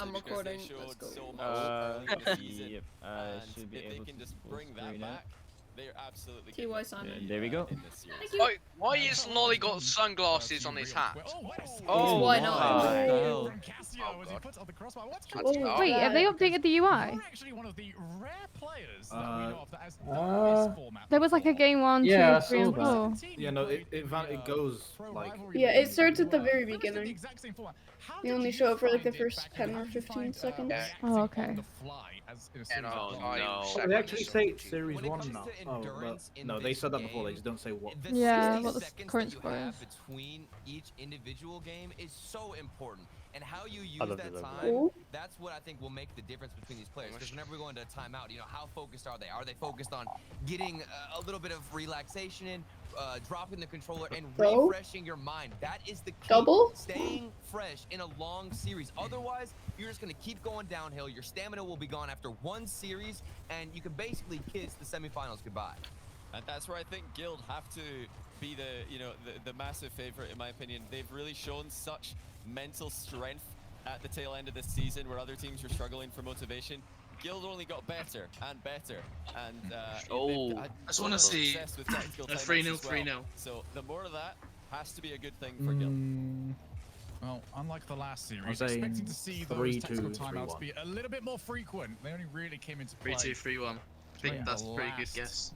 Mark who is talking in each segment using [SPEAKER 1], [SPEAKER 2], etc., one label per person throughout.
[SPEAKER 1] I'm recording. Let's go.
[SPEAKER 2] Yep. Should be able to bring that back.
[SPEAKER 3] They're absolutely
[SPEAKER 1] TY Simon.
[SPEAKER 2] Yeah, there we go.
[SPEAKER 1] Thank you.
[SPEAKER 4] Why has Nolly got sunglasses on his hat?
[SPEAKER 1] Oh, why not?
[SPEAKER 2] Oh,
[SPEAKER 1] Oh,
[SPEAKER 5] Wait, have they updated the UI?
[SPEAKER 6] Actually, one of the rare players that we know of that has done this format.
[SPEAKER 5] There was like a game 1, 2,
[SPEAKER 7] Yeah, I
[SPEAKER 5] 3, and
[SPEAKER 7] saw
[SPEAKER 5] 4.
[SPEAKER 7] Yeah, no, it goes like.
[SPEAKER 1] Yeah, it starts at the very beginning. You only show it for like the first 10 or 15 seconds.
[SPEAKER 5] Oh, okay.
[SPEAKER 7] Oh, they actually say it's series 1 now. Oh, but no, they said that before. They just don't say what.
[SPEAKER 5] Yeah, what the current
[SPEAKER 3] you
[SPEAKER 5] score
[SPEAKER 3] have
[SPEAKER 5] is.
[SPEAKER 3] between each individual game is so important, and how you use
[SPEAKER 2] love
[SPEAKER 3] that
[SPEAKER 2] the
[SPEAKER 3] time.
[SPEAKER 1] Ooh.
[SPEAKER 3] That's what I think will make the difference between these players. Because whenever we go into a timeout, you know, how focused are they? Are they focused on getting a little bit of relaxation in, dropping the controller and refreshing your mind? That is the key.
[SPEAKER 1] Double?
[SPEAKER 3] Staying fresh in a long series. Otherwise, you're just gonna keep going downhill. Your stamina will be gone after one series, and you can basically kiss the semifinals goodbye. And that's where I think Guild have to be the massive favorite, in my opinion. They've really shown such mental strength at the tail end of this season, where other teams were struggling for motivation. Guild only got better and better, and
[SPEAKER 4] I just want to see a 3-0, 3-0.
[SPEAKER 3] So the more of that has to be a good thing for Guild.
[SPEAKER 6] Well, unlike the last series,
[SPEAKER 7] I'm saying
[SPEAKER 6] expecting to see
[SPEAKER 7] 3-2,
[SPEAKER 6] those technical timeouts
[SPEAKER 7] 3-1.
[SPEAKER 6] be a little bit more frequent. They only really came into play
[SPEAKER 4] 3-2, 3-1. I think that's a pretty good guess.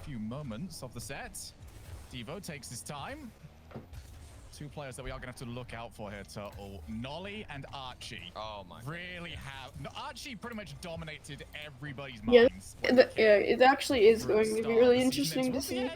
[SPEAKER 6] Few moments of the set. Devo takes his time. Two players that we are going to have to look out for here, Turtle. Nolly and Archie.
[SPEAKER 3] Oh my.
[SPEAKER 6] Really have. No, Archie pretty much dominated everybody's
[SPEAKER 1] Yeah,
[SPEAKER 6] minds.
[SPEAKER 1] it actually is going to be really interesting to see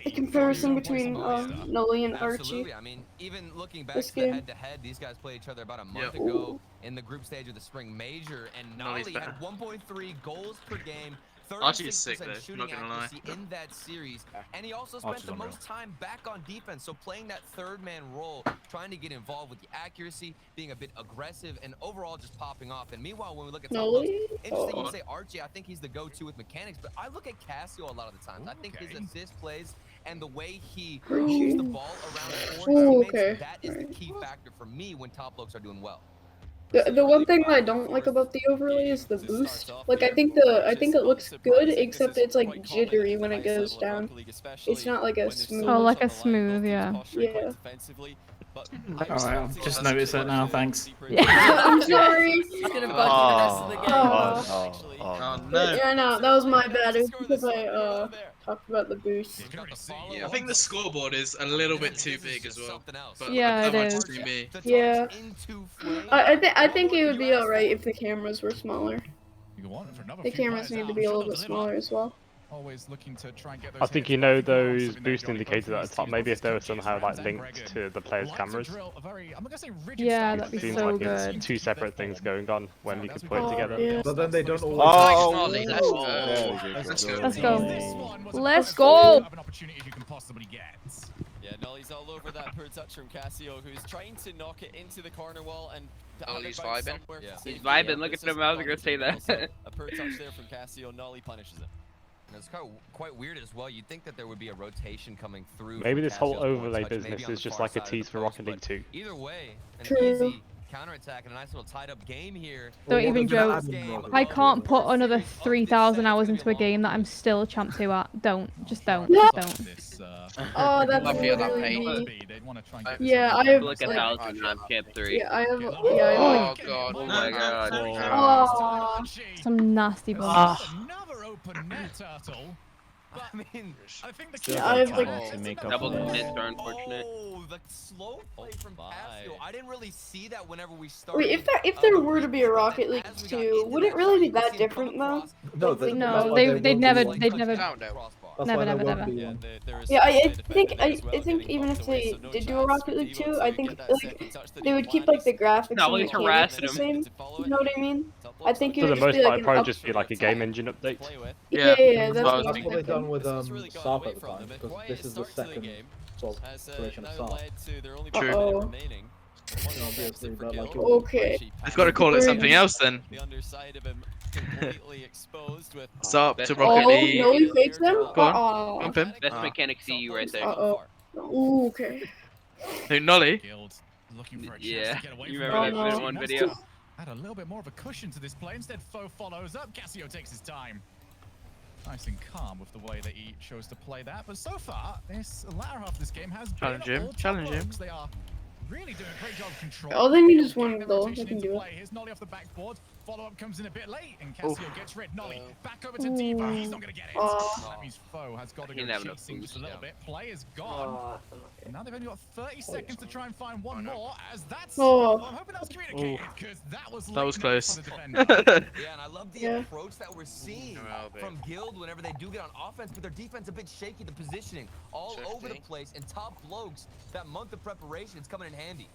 [SPEAKER 1] the comparison between Nolly and Archie.
[SPEAKER 3] Absolutely. I mean, even looking back
[SPEAKER 1] This
[SPEAKER 3] to the
[SPEAKER 1] game.
[SPEAKER 3] head-to-head, these guys played each other about a month ago in the group stage of the Spring Major, and
[SPEAKER 4] Nolly's
[SPEAKER 3] Nolly had
[SPEAKER 4] better.
[SPEAKER 3] 1.3 goals per game.
[SPEAKER 4] Archie is sick
[SPEAKER 3] 36%
[SPEAKER 4] though,
[SPEAKER 3] shooting
[SPEAKER 4] not gonna lie.
[SPEAKER 3] accuracy in that series, and he also spent
[SPEAKER 7] Archie's
[SPEAKER 3] the
[SPEAKER 7] unreal.
[SPEAKER 3] most time back on defense, so playing that third-man role, trying to get involved with the accuracy, being a bit aggressive, and overall just popping off. And meanwhall, when we look at
[SPEAKER 1] Nolly?
[SPEAKER 3] interesting you say Archie, I think he's the go-to with mechanics, but I look at Cassio a lot of the times. I think his assist plays and the way he moves the ball around his teammates, that is the key factor for me when top blokes are doing well.
[SPEAKER 1] The one thing that I don't like about the overlay is the boost. Like I think it looks good, except it's like jittery when it goes down. It's not like a smooth.
[SPEAKER 5] Oh, like a smooth, yeah.
[SPEAKER 1] Yeah.
[SPEAKER 7] Alright, I've just noticed that now, thanks.
[SPEAKER 5] Yeah.
[SPEAKER 1] I'm sorry. It's
[SPEAKER 2] gonna bug you the rest of the game.
[SPEAKER 4] Oh no.
[SPEAKER 1] Yeah, no, that was my bad. It was because I talked about the boost.
[SPEAKER 4] Yeah, I think the scoreboard is a little bit too big as well. But
[SPEAKER 5] Yeah,
[SPEAKER 4] that
[SPEAKER 5] it
[SPEAKER 4] might
[SPEAKER 5] is.
[SPEAKER 4] just be me.
[SPEAKER 1] Yeah. I think it would be alright if the cameras were smaller. The cameras need to be a little bit smaller as well.
[SPEAKER 6] Always looking to try and get those
[SPEAKER 2] I think
[SPEAKER 6] hits.
[SPEAKER 2] you know those boost indicators at the top. Maybe if they were somehow like linked to the players' cameras.
[SPEAKER 5] Yeah, that'd be
[SPEAKER 2] Seems
[SPEAKER 5] so
[SPEAKER 2] like it's
[SPEAKER 5] good.
[SPEAKER 2] two separate things going on when you could put it together.
[SPEAKER 1] Yeah.
[SPEAKER 7] But then they don't always.
[SPEAKER 4] Oh,
[SPEAKER 5] Let's
[SPEAKER 4] go.
[SPEAKER 5] Let's go.
[SPEAKER 6] Have an opportunity you can possibly get.
[SPEAKER 3] Yeah, Nolly's all over that per touch from Cassio, who's trying to knock it into the corner wall and.
[SPEAKER 4] Nolly's vibing.
[SPEAKER 3] Yeah.
[SPEAKER 8] He's vibing. Look at him. I was gonna say that.
[SPEAKER 3] A per touch there from Cassio. Nolly punishes it. And it's quite weird as well. You'd think that there would be a rotation coming through.
[SPEAKER 2] Maybe
[SPEAKER 3] from
[SPEAKER 2] this whole
[SPEAKER 3] Cassio's ball
[SPEAKER 2] overlay
[SPEAKER 3] touch, maybe
[SPEAKER 2] business
[SPEAKER 3] on
[SPEAKER 2] is
[SPEAKER 3] the
[SPEAKER 2] just
[SPEAKER 3] far
[SPEAKER 2] like a
[SPEAKER 3] side of
[SPEAKER 2] tease
[SPEAKER 3] the
[SPEAKER 2] for
[SPEAKER 3] post,
[SPEAKER 2] Rocket League
[SPEAKER 3] but
[SPEAKER 2] 2.
[SPEAKER 3] Either way, an
[SPEAKER 1] True.
[SPEAKER 3] easy counterattack and a nice little tied-up game here.
[SPEAKER 5] Don't even joke. I can't put another 3,000 hours into a game that I'm still champ 2 at. Don't. Just don't.
[SPEAKER 1] No.
[SPEAKER 5] Just don't.
[SPEAKER 1] Oh, that's
[SPEAKER 4] I feel that
[SPEAKER 1] really
[SPEAKER 4] pain.
[SPEAKER 1] me. Yeah, I have
[SPEAKER 8] Look at
[SPEAKER 1] like,
[SPEAKER 8] 1,000 on Camp 3.
[SPEAKER 1] yeah, I have
[SPEAKER 4] Oh
[SPEAKER 1] like,
[SPEAKER 4] god.
[SPEAKER 8] Oh my god.
[SPEAKER 1] oh,
[SPEAKER 5] Some nasty bugs.
[SPEAKER 6] Another open net turtle.
[SPEAKER 3] I mean,
[SPEAKER 6] I think the
[SPEAKER 1] Yeah, I have, like,
[SPEAKER 2] to make up
[SPEAKER 8] Double
[SPEAKER 2] for this.
[SPEAKER 8] commits are unfortunate.
[SPEAKER 3] Oh, the slow play from Cassio. I didn't really see that whenever we started.
[SPEAKER 1] wait, if there were to be a Rocket League 2, would it really be that different though?
[SPEAKER 7] No,
[SPEAKER 5] No, they'd never.
[SPEAKER 7] That's
[SPEAKER 5] Never,
[SPEAKER 7] why
[SPEAKER 5] never,
[SPEAKER 7] there won't
[SPEAKER 5] never.
[SPEAKER 7] be one.
[SPEAKER 1] Yeah, I think even if they did do a Rocket League 2, I think like they would keep like the graphics
[SPEAKER 8] No,
[SPEAKER 1] and
[SPEAKER 8] he's
[SPEAKER 1] mechanics
[SPEAKER 8] harassing
[SPEAKER 1] the
[SPEAKER 8] him.
[SPEAKER 1] same. You know what I mean? I think it
[SPEAKER 2] For
[SPEAKER 1] would
[SPEAKER 2] the
[SPEAKER 1] just
[SPEAKER 2] most
[SPEAKER 1] be
[SPEAKER 2] part,
[SPEAKER 1] like
[SPEAKER 2] it'd probably
[SPEAKER 1] an
[SPEAKER 2] just be like a game engine update.
[SPEAKER 1] Yeah, that's
[SPEAKER 4] Well,
[SPEAKER 1] what
[SPEAKER 7] That's what they've done with Sarp at the time, because this is the second sort of iteration of Sarp.
[SPEAKER 1] Uh-oh.
[SPEAKER 7] Obviously, but like
[SPEAKER 1] Okay.
[SPEAKER 4] I've got to call it something else then.
[SPEAKER 3] The underside of him completely exposed with.
[SPEAKER 4] Sarp to
[SPEAKER 8] Oh,
[SPEAKER 4] Rocket
[SPEAKER 1] Oh,
[SPEAKER 4] League.
[SPEAKER 1] no, he fakes them?
[SPEAKER 4] Go on,
[SPEAKER 1] Uh-oh.
[SPEAKER 4] bump him.
[SPEAKER 8] Best mechanic CU right there.
[SPEAKER 1] Uh-oh. Ooh, okay.
[SPEAKER 4] Who, Nolly?
[SPEAKER 6] Looking for a chance
[SPEAKER 8] Yeah,
[SPEAKER 6] to get away
[SPEAKER 8] you
[SPEAKER 6] from
[SPEAKER 8] remember
[SPEAKER 1] Oh,
[SPEAKER 8] that
[SPEAKER 1] no.
[SPEAKER 8] one video?
[SPEAKER 6] Add a little bit more of a cushion to this play. Instead, Foe follows up. Cassio takes his time. Nice and calm with the way that he chose to play that. But so far, this latter half of this game has been all top Blokes. They are really doing a great job of control.
[SPEAKER 1] All they need is one goal. They can do it.
[SPEAKER 6] Here's Nolly off the backboard. Follow-up comes in a bit late, and Cassio gets rid. Nolly back over to Devo. He's not going to get it. That means Foe has got to go chasing just a little bit. Play is gone. And now they've only got 30 seconds to try and find one more, as that's... Well, I'm hoping that was communicated, because that was
[SPEAKER 2] close.
[SPEAKER 3] Yeah, and I love the approach that we're seeing from Guild whenever they do get on offense, but their defense a bit shaky, the positioning all over the place, and top Blokes, that month of preparation, it's coming in handy.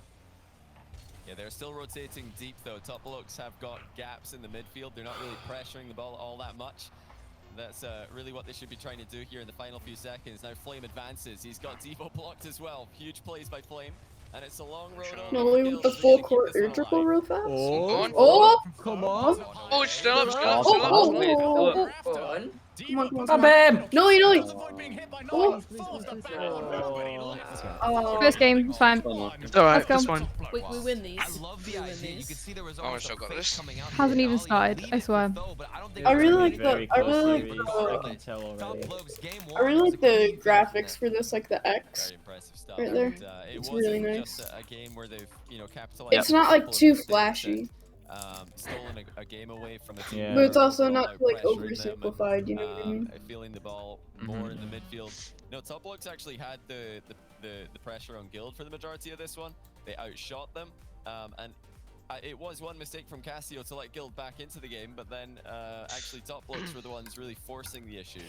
[SPEAKER 3] Yeah, they're still rotating deep though. Top Blokes have got gaps in the midfield. They're not really pressuring the ball all that much. That's really what they should be trying to do here in the final few seconds. Now Flame advances. He's got Devo blocked as well. Huge plays by Flame. And it's a long road on.
[SPEAKER 1] Nolly with the full court air dribble real fast.
[SPEAKER 7] Oh, come on.
[SPEAKER 4] Oh, it's still up, still up,
[SPEAKER 1] Oh,
[SPEAKER 4] still up.
[SPEAKER 1] Come on, come on,
[SPEAKER 7] Come
[SPEAKER 1] come on.
[SPEAKER 7] on.
[SPEAKER 1] Nolly, Nolly. First game, it's fine.
[SPEAKER 2] It's alright,
[SPEAKER 1] Let's
[SPEAKER 2] that's
[SPEAKER 1] go.
[SPEAKER 2] fine.
[SPEAKER 9] We win these.
[SPEAKER 3] I love the idea. You can see there was almost a fake coming out.
[SPEAKER 1] Hasn't even started, I swear. I really like the graphics for this, like the X right there. It's really nice.
[SPEAKER 3] A game where they've, capitalized.
[SPEAKER 1] It's not like too flashy,
[SPEAKER 3] stolen a game away from a team.
[SPEAKER 1] but it's also not like oversimplified. You know what I mean?
[SPEAKER 3] Feeling the ball more in the midfield. No, Top Blokes actually had the pressure on Guild for the majority of this one. They outshot them, and it was one mistake from Cassio to let Guild back into the game, but then actually Top Blokes were the ones really forcing the issue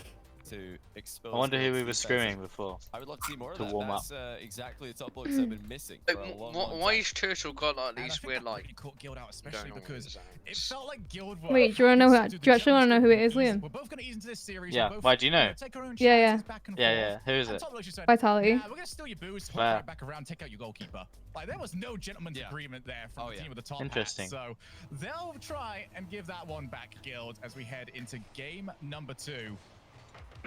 [SPEAKER 3] to expose.
[SPEAKER 2] I wonder who we were screwing before.
[SPEAKER 3] I would love to see more of
[SPEAKER 2] to
[SPEAKER 3] that.
[SPEAKER 2] warm
[SPEAKER 3] That's exactly the Top Blokes have been missing for a long
[SPEAKER 4] Why
[SPEAKER 3] time.
[SPEAKER 4] is Turtle got like these weird like?
[SPEAKER 6] Caught Guild out, especially because it felt like Guild were...
[SPEAKER 1] Wait, do you want to know who? Do you actually want to know who it is, Liam?
[SPEAKER 6] We're both going to ease into this series.
[SPEAKER 2] Yeah, why do you know?
[SPEAKER 1] Yeah.
[SPEAKER 2] Yeah, who is it?
[SPEAKER 1] Vitality.
[SPEAKER 6] We're going to steal your boost, hop right back around, take out your goalkeeper. Like, there was no gentleman's agreement there from the team with the top
[SPEAKER 2] Interesting.
[SPEAKER 6] hat. So they'll try and give that one back, Guild, as we head into game number 2.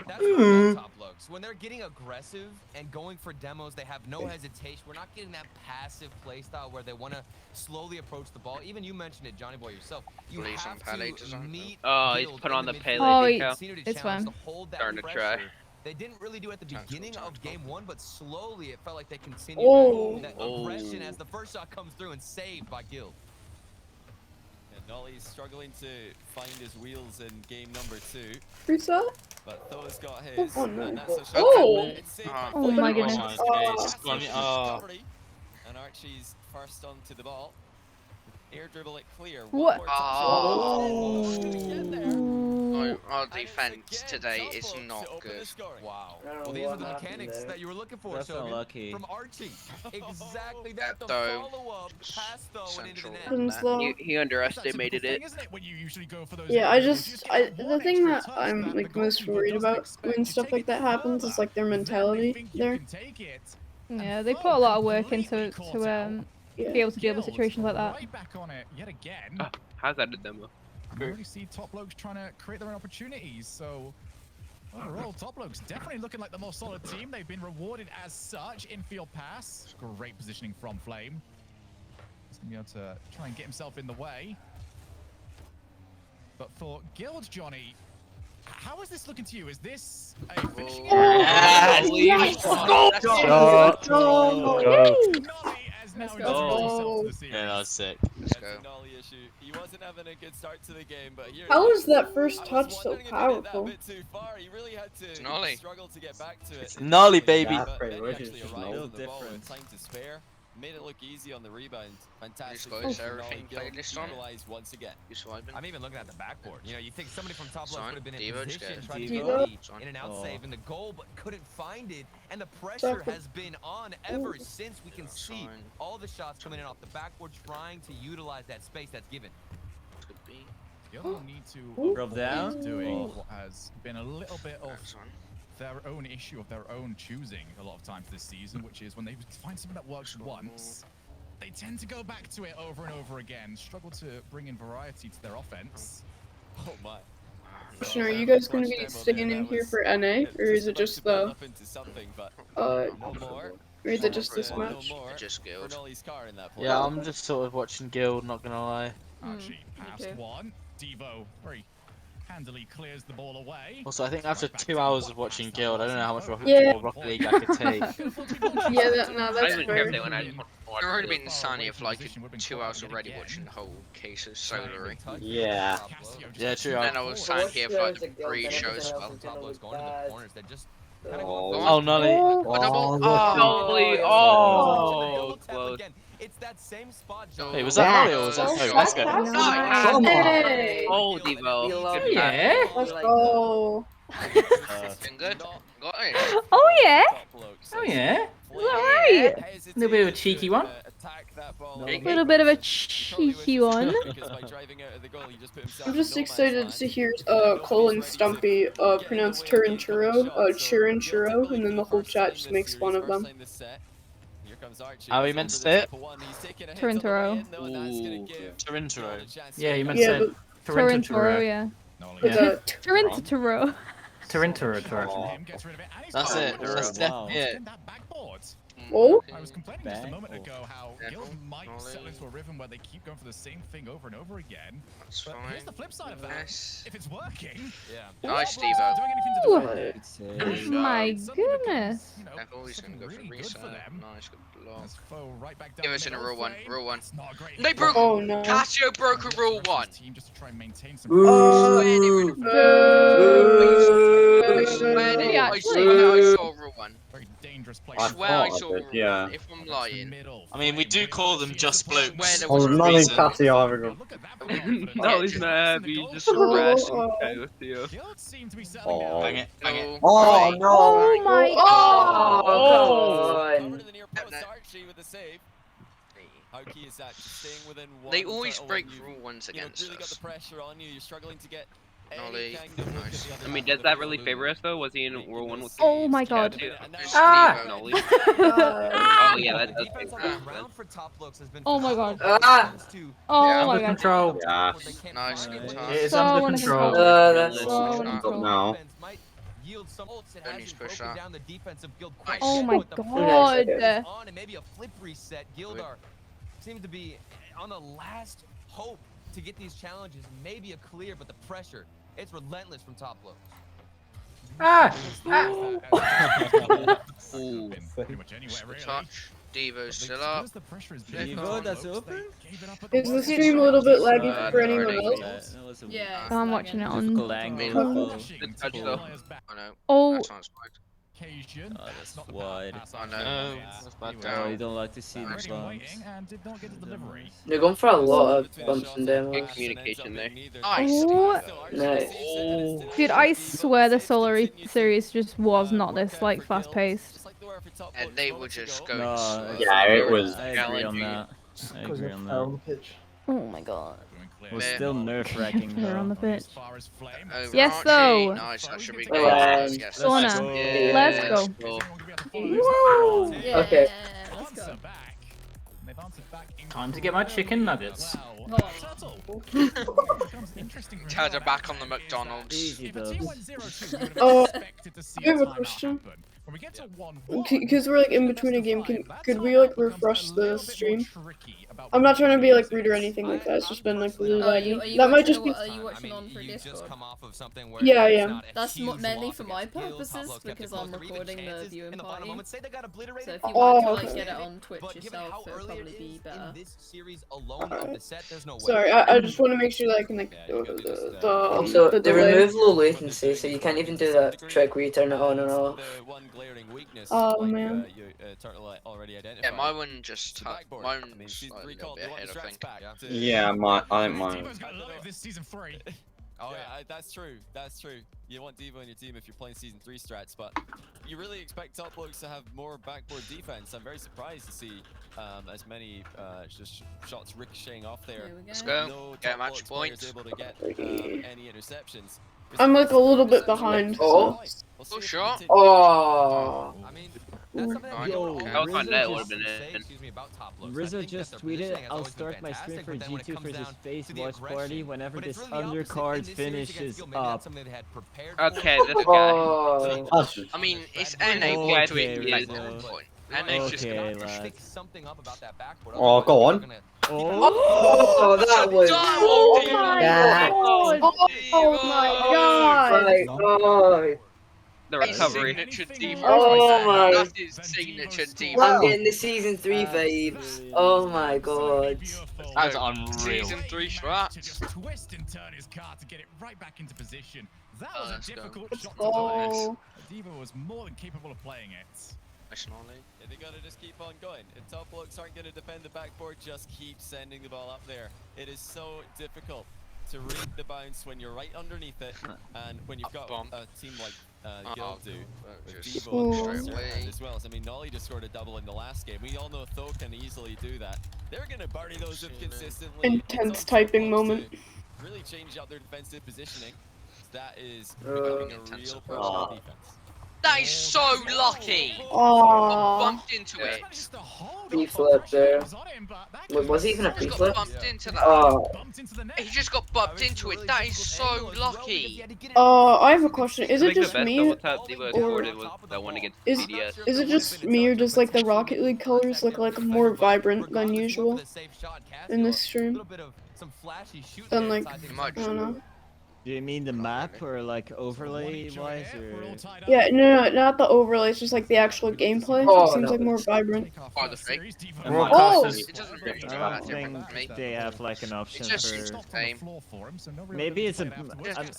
[SPEAKER 3] That's what Top Blokes. When they're getting aggressive and going for demos, they have no hesitation. We're not getting that passive playstyle where they want to slowly approach the ball. Even you mentioned it, Johnny Boy, yourself. You have to meet
[SPEAKER 8] he's put on the Pele decal.
[SPEAKER 1] It's fine.
[SPEAKER 8] Starting to try.
[SPEAKER 3] They didn't really do it at the beginning of game 1, but slowly it felt like they continued that aggression as the first shot comes through and saved by Guild. Nolly's struggling to find his wheels in game number 2.
[SPEAKER 1] Reset?
[SPEAKER 3] But Tho's got his.
[SPEAKER 1] Oh, no.
[SPEAKER 3] And that's a shot.
[SPEAKER 1] Oh!
[SPEAKER 3] It's saved
[SPEAKER 1] Oh my goodness.
[SPEAKER 3] And Archie's first onto the ball. Air dribble it clear.
[SPEAKER 1] What?
[SPEAKER 4] Our defense today is not good.
[SPEAKER 3] Wow. Well, these are the mechanics that you were looking for, Shogun, from Archie. Exactly that. The follow-up pass though went into the net.
[SPEAKER 8] He underestimated it.
[SPEAKER 1] Yeah, the thing that I'm like most worried about when stuff like that happens is like their mentality there. Yeah, they put a lot of work into be able to deal with situations like that.
[SPEAKER 6] Right back on it yet again.
[SPEAKER 8] How's that a demo?
[SPEAKER 6] We already see Top Blokes trying to create their own opportunities, so overall, Top Blokes definitely looking like the more solid team. They've been rewarded as such. Infield pass, great positioning from Flame. He's gonna be able to try and get himself in the way. But for Guild, Johnny, how is this looking to you? Is this a finishing?
[SPEAKER 2] Yeah, that was sick.
[SPEAKER 3] Let's go. He wasn't having a good start to the game, but here.
[SPEAKER 1] How is that first touch so powerful?
[SPEAKER 3] He really had to struggle to get back to it.
[SPEAKER 2] It's Nolly, baby.
[SPEAKER 3] But then he actually arrived on the ball with time to spare. Made it look easy on the rebound. Fantastic. Once again. I'm even looking at the backboard. You know, you think somebody from Top Left would have been in position trying to get in and out save in the goal, but couldn't find it. And the pressure has been on ever since. We can see all the shots coming in off the backboard, trying to utilize that space that's given.
[SPEAKER 6] You'll need to
[SPEAKER 7] drop down.
[SPEAKER 6] Doing what has been a little bit of their own issue of their own choosing a lot of times this season, which is when they find something that works once, they tend to go back to it over and over again, struggle to bring in variety to their offense.
[SPEAKER 3] Oh my.
[SPEAKER 1] So are you guys going to be sticking in here for NA, or is it just the, or is it just this match?
[SPEAKER 4] Just Guild.
[SPEAKER 2] Yeah, I'm just sort of watching Guild, not gonna lie.
[SPEAKER 6] Archie past one. Devo very handily clears the ball away.
[SPEAKER 9] Also, I think after 2 hours of watching Guild, I don't know how much more Rocket League I could take.
[SPEAKER 1] Yeah, that's
[SPEAKER 8] I
[SPEAKER 1] fair.
[SPEAKER 8] when I just
[SPEAKER 10] It would have been sunny if like 2 hours already watching the whole case of Solary.
[SPEAKER 9] Yeah. Yeah, 2 hours.
[SPEAKER 10] And I was sat here for like the pre-show as well.
[SPEAKER 9] Oh, Nolly.
[SPEAKER 8] Oh, close.
[SPEAKER 3] It's that same spot.
[SPEAKER 9] Hey, was that Nolly or was that? Oh, let's go.
[SPEAKER 1] Hey.
[SPEAKER 8] Oh, Devo. Good
[SPEAKER 7] Yeah.
[SPEAKER 1] Let's go.
[SPEAKER 10] Been good. Got it.
[SPEAKER 5] Oh yeah.
[SPEAKER 7] Oh yeah.
[SPEAKER 5] Is that right?
[SPEAKER 7] A little bit of a cheeky one.
[SPEAKER 5] A little bit of a cheeky one.
[SPEAKER 1] I'm just excited to hear Colin Stumpy pronounce Turinturo, Chirinturo, and then the whole chat just makes fun of them.
[SPEAKER 9] How are you meant to say it?
[SPEAKER 5] Turinturo.
[SPEAKER 9] Turinturo.
[SPEAKER 7] Yeah, you meant to say
[SPEAKER 5] Turinturo, yeah. Turinturo.
[SPEAKER 7] Turinturo.
[SPEAKER 9] That's it. That's definitely it.
[SPEAKER 1] Oh?
[SPEAKER 6] I was complaining just a moment ago how Guild might settle into a rhythm where they keep going for the same thing over and over again. But here's the flip side of that. If it's working,
[SPEAKER 10] Nice, Devo.
[SPEAKER 5] Oh my goodness.
[SPEAKER 10] They're always going to go for reset. Nice, good block. Give us in a rule one. Rule one. They broke.
[SPEAKER 1] Oh no.
[SPEAKER 10] Casio broke a rule one. I saw rule one. I swear I saw rule one. If I'm lying.
[SPEAKER 9] I mean, we do call them just blokes.
[SPEAKER 10] There was a reason.
[SPEAKER 8] No, he's not happy. Just harassing with you.
[SPEAKER 9] Bang it, bang it.
[SPEAKER 1] Oh no.
[SPEAKER 5] Oh my
[SPEAKER 1] god.
[SPEAKER 10] They always break rule ones against us. Nolly. Nice.
[SPEAKER 8] I mean, does that really favor us though? Was he in World 1 with
[SPEAKER 5] Oh my god.
[SPEAKER 8] Ah! Nolly. Oh yeah, that does favor us.
[SPEAKER 5] Oh my god.
[SPEAKER 7] Oh
[SPEAKER 5] my god.
[SPEAKER 7] Control.
[SPEAKER 9] Yeah.
[SPEAKER 10] Nice, good time.
[SPEAKER 7] It is
[SPEAKER 5] So
[SPEAKER 7] under
[SPEAKER 5] under
[SPEAKER 7] control.
[SPEAKER 5] control.
[SPEAKER 10] So
[SPEAKER 5] under control.
[SPEAKER 9] Now.
[SPEAKER 10] Don't need to push that. Nice.
[SPEAKER 5] Oh my god.
[SPEAKER 3] And maybe a flip reset. Guild seems to be on the last hope to get these challenges. Maybe a clear, but the pressure, it's relentless from top low.
[SPEAKER 10] Ooh. Touch. Devo's still up.
[SPEAKER 11] Devo, that's open?
[SPEAKER 1] Is the stream a little bit laggy for anyone else?
[SPEAKER 5] Yeah. I'm watching it on.
[SPEAKER 10] I know.
[SPEAKER 5] Oh.
[SPEAKER 10] That sounds fine.
[SPEAKER 11] Oh, that's wide.
[SPEAKER 10] I know. That's bad down.
[SPEAKER 11] Oh, you don't like to see the bumps.
[SPEAKER 12] They're going for a lot of bumps and demos.
[SPEAKER 8] Good communication there.
[SPEAKER 10] Nice.
[SPEAKER 5] Oh.
[SPEAKER 12] Nice.
[SPEAKER 5] Dude, I swear the Solary series just was not this like fast paced.
[SPEAKER 10] And they were just going
[SPEAKER 11] No,
[SPEAKER 10] slow.
[SPEAKER 9] Yeah, it was.
[SPEAKER 11] I agree on that. I agree on that.
[SPEAKER 5] Oh my god.
[SPEAKER 11] It was still nerve-wracking
[SPEAKER 5] They're on the
[SPEAKER 11] though.
[SPEAKER 5] pitch.
[SPEAKER 10] Over
[SPEAKER 5] Yes,
[SPEAKER 10] Archie.
[SPEAKER 5] though.
[SPEAKER 10] Nice, that should be
[SPEAKER 12] Oh,
[SPEAKER 10] good.
[SPEAKER 12] wow.
[SPEAKER 10] Yes,
[SPEAKER 5] Go on
[SPEAKER 10] let's
[SPEAKER 5] now.
[SPEAKER 10] go.
[SPEAKER 5] Let's go.
[SPEAKER 12] Woo! Okay.
[SPEAKER 1] Let's go.
[SPEAKER 7] Time to get my chicken nuggets.
[SPEAKER 10] Turn her back on the McDonald's.
[SPEAKER 11] Easy dubs.
[SPEAKER 1] I have a question. Because we're like in between a game, could we like refresh the stream? I'm not trying to be like rude or anything like that. It's just been like really laggy. That might just be.
[SPEAKER 13] Are you watching on for Discord?
[SPEAKER 1] Yeah, I am.
[SPEAKER 13] That's mainly for my purposes because I'm recording the viewing party. So if you
[SPEAKER 1] Oh,
[SPEAKER 13] want to like
[SPEAKER 1] okay.
[SPEAKER 13] get it on Twitch yourself, it'll probably be better.
[SPEAKER 1] Sorry, I just want to make sure that I can like
[SPEAKER 12] Also,
[SPEAKER 1] the
[SPEAKER 12] they
[SPEAKER 1] delay.
[SPEAKER 12] remove low latency, so you can't even do that trick where you turn it on and off.
[SPEAKER 1] Oh man.
[SPEAKER 10] Yeah, my one just mine's slightly a little bit ahead, I think.
[SPEAKER 9] Yeah, I think mine.
[SPEAKER 6] This season 3.
[SPEAKER 3] Oh yeah, that's true. That's true. You want Devo in your team if you're playing season 3 strats, but you really expect top blokes to have more backboard defense. I'm very surprised to see as many just shots ricocheting off there.
[SPEAKER 10] Let's go.
[SPEAKER 3] No
[SPEAKER 10] Get
[SPEAKER 3] top
[SPEAKER 10] match
[SPEAKER 3] blokes players
[SPEAKER 10] point.
[SPEAKER 3] able to get any interceptions.
[SPEAKER 1] I'm like a little bit behind.
[SPEAKER 12] Oh.
[SPEAKER 10] Oh, shot.
[SPEAKER 12] Oh.
[SPEAKER 3] I mean, that's something I
[SPEAKER 11] Yo,
[SPEAKER 3] don't
[SPEAKER 8] That was my net would have
[SPEAKER 3] say,
[SPEAKER 8] been in.
[SPEAKER 3] excuse me, about top blokes. I
[SPEAKER 11] Rizzo
[SPEAKER 3] think
[SPEAKER 11] just
[SPEAKER 3] that their positioning
[SPEAKER 11] tweeted,
[SPEAKER 3] has
[SPEAKER 11] I'll
[SPEAKER 3] always been
[SPEAKER 11] start my stream
[SPEAKER 3] fantastic,
[SPEAKER 11] for
[SPEAKER 3] but then when it
[SPEAKER 11] G2
[SPEAKER 3] comes
[SPEAKER 11] versus
[SPEAKER 3] down
[SPEAKER 11] Face
[SPEAKER 3] to the
[SPEAKER 11] watch
[SPEAKER 3] aggression,
[SPEAKER 11] party whenever
[SPEAKER 3] but it's
[SPEAKER 11] this
[SPEAKER 3] really the opposite.
[SPEAKER 11] undercard
[SPEAKER 3] In this series against
[SPEAKER 11] finishes
[SPEAKER 3] Guild, maybe that's
[SPEAKER 11] up.
[SPEAKER 3] something they had prepared
[SPEAKER 8] Okay,
[SPEAKER 3] for.
[SPEAKER 8] this guy.
[SPEAKER 12] Oh.
[SPEAKER 10] I mean, it's NA
[SPEAKER 11] Okay,
[SPEAKER 10] to it, like,
[SPEAKER 11] Rizzo.
[SPEAKER 10] one point. NA's just
[SPEAKER 11] Okay,
[SPEAKER 10] gonna
[SPEAKER 11] lad.
[SPEAKER 3] Fix something up about that backboard.
[SPEAKER 9] Oh, go on.
[SPEAKER 3] Otherwise,
[SPEAKER 12] Oh, that was.
[SPEAKER 13] Oh my
[SPEAKER 12] god!
[SPEAKER 13] Oh my god!
[SPEAKER 8] The recovery.
[SPEAKER 12] Oh my!
[SPEAKER 10] That is signature Devo.
[SPEAKER 12] I'm getting the season 3 vibes. Oh my god!
[SPEAKER 9] That's unreal.
[SPEAKER 10] Season 3 strats.
[SPEAKER 6] Just twist and turn his car to get it right back into position. That was a difficult shot to
[SPEAKER 1] Oh.
[SPEAKER 6] play. Devo was more than capable of playing it.
[SPEAKER 3] Yeah, they gotta just keep on going. If top blokes aren't gonna defend the backboard, just keep sending the ball up there. It is so difficult to read the bounce when you're right underneath it, and when you've got a team like Guild do, with Devo and as well. So, I mean, Nolly just scored a double in the last game. We all know Tho can easily do that. They're gonna bury those up consistently.
[SPEAKER 1] Intense typing moment.
[SPEAKER 3] Really change out their defensive positioning. That is becoming a real personal defense.
[SPEAKER 10] That is so lucky.
[SPEAKER 1] Oh.
[SPEAKER 10] Bumped into it.
[SPEAKER 12] Pre-flip there. Was he even a
[SPEAKER 10] Just
[SPEAKER 12] pre-flip?
[SPEAKER 10] got bumped into that.
[SPEAKER 12] Oh.
[SPEAKER 10] He just got bumped into it. That is so lucky.
[SPEAKER 1] I have a question. Is
[SPEAKER 8] I
[SPEAKER 1] it
[SPEAKER 8] think
[SPEAKER 1] just
[SPEAKER 8] the best
[SPEAKER 1] me,
[SPEAKER 8] double tap Devo
[SPEAKER 1] or
[SPEAKER 8] recorded was that one against BDS.
[SPEAKER 1] is it just me, or does like the Rocket League colors look like more vibrant than usual in this stream? Than like, I don't know.
[SPEAKER 11] Do you mean the map or like overlay wise or?
[SPEAKER 1] Yeah, no, not the overlays, just like the actual gameplay. It seems like more vibrant.
[SPEAKER 10] Oh, the fake.
[SPEAKER 1] Oh!
[SPEAKER 10] It doesn't really do
[SPEAKER 11] I
[SPEAKER 10] that
[SPEAKER 11] don't
[SPEAKER 10] different
[SPEAKER 11] think
[SPEAKER 10] to me.
[SPEAKER 11] they have like an option
[SPEAKER 10] It's just
[SPEAKER 11] for.
[SPEAKER 10] same.
[SPEAKER 11] Maybe it's a.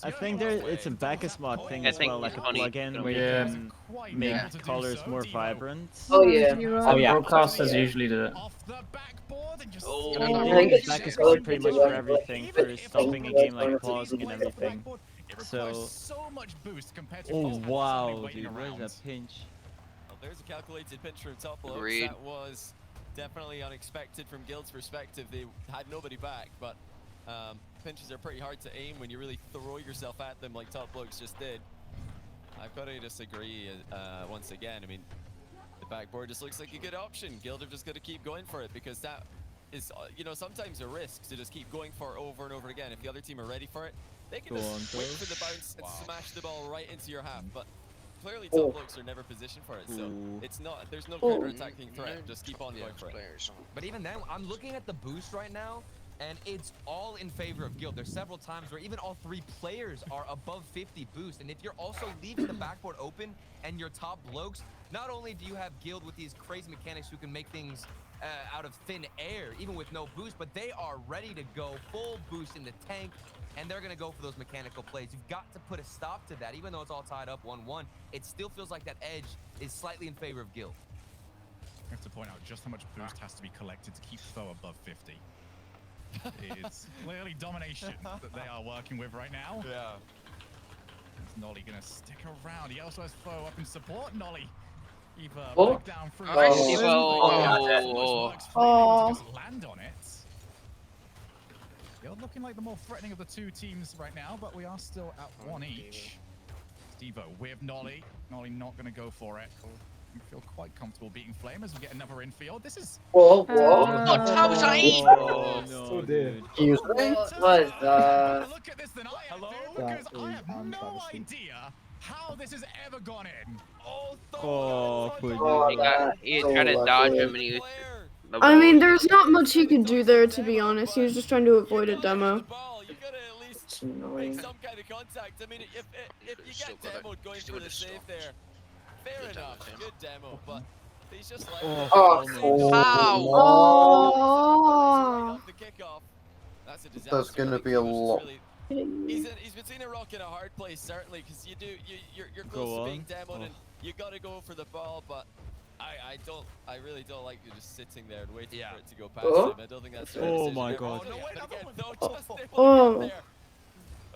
[SPEAKER 11] I think it's a Backasmod thing
[SPEAKER 8] I
[SPEAKER 11] as
[SPEAKER 8] think
[SPEAKER 11] well, like a
[SPEAKER 8] funny.
[SPEAKER 11] plugin where you can make colors more vibrant.
[SPEAKER 12] Oh yeah.
[SPEAKER 7] Oh yeah, broadcasters usually do it.
[SPEAKER 11] I think it's Backasmod pretty much for everything, for stopping a game, like pausing and everything. So. Oh wow, dude, where's that pinch?
[SPEAKER 3] Well, there's a calculated pinch from top blokes.
[SPEAKER 10] Agreed.
[SPEAKER 3] That was definitely unexpected from Guild's perspective. They had nobody back, but pinches are pretty hard to aim when you really throw yourself at them like top blokes just did. I've got to disagree once again. I mean, the backboard just looks like a good option. Guild are just going to keep going for it because that is, you know, sometimes a risk to just keep going for it over and over again. If the other team are ready for it, they can just wait for the bounce and smash the ball right into your half. But clearly top blokes are never positioned for it, so it's not, there's no counter-attacking threat. Just keep on going for it.
[SPEAKER 14] But even then, I'm looking at the boost right now, and it's all in favor of Guild. There's several times where even all 3 players are above 50 boost, and if you're also leaving the backboard open and your top blokes, not only do you have Guild with these crazy mechanics who can make things out of thin air, even with no boost, but they are ready to go full boost in the tank, and they're going to go for those mechanical plays. You've got to put a stop to that. Even though it's all tied up 1-1, it still feels like that edge is slightly in favor of Guild.
[SPEAKER 6] I have to point out just how much boost has to be collected to keep Tho above 50. It's clearly domination that they are working with right now.
[SPEAKER 3] Yeah.
[SPEAKER 6] Is Nolly going to stick around? He also has Tho up in support. Nolly either back down through just land on it. You're looking like the more threatening of the 2 teams right now, but we are still at 1 each. Devo with Nolly. Nolly not going to go for it. We feel quite comfortable beating Flame as we get another infield. This is...
[SPEAKER 12] Whoa.
[SPEAKER 10] How was I even?
[SPEAKER 11] No, dude.
[SPEAKER 12] What the?
[SPEAKER 6] Look at this then. Hello? Because I have no idea how this has ever gone in.
[SPEAKER 8] He tried to dodge him and he was...
[SPEAKER 1] I mean, there's not much he could do there, to be honest. He was just trying to avoid a demo.
[SPEAKER 3] It's annoying. Some kind of contact. I mean, if you get demoed going for the save there, fair enough, good demo, but he's just like... The kickoff. That's a disaster.
[SPEAKER 15] There's gonna be a lot.
[SPEAKER 3] He's between a rock and a hard place, certainly, because you're close to being demoed and you gotta go for the ball, but I really don't like you just sitting there and waiting for it to go past him. I don't think that's the right decision.
[SPEAKER 11] My god.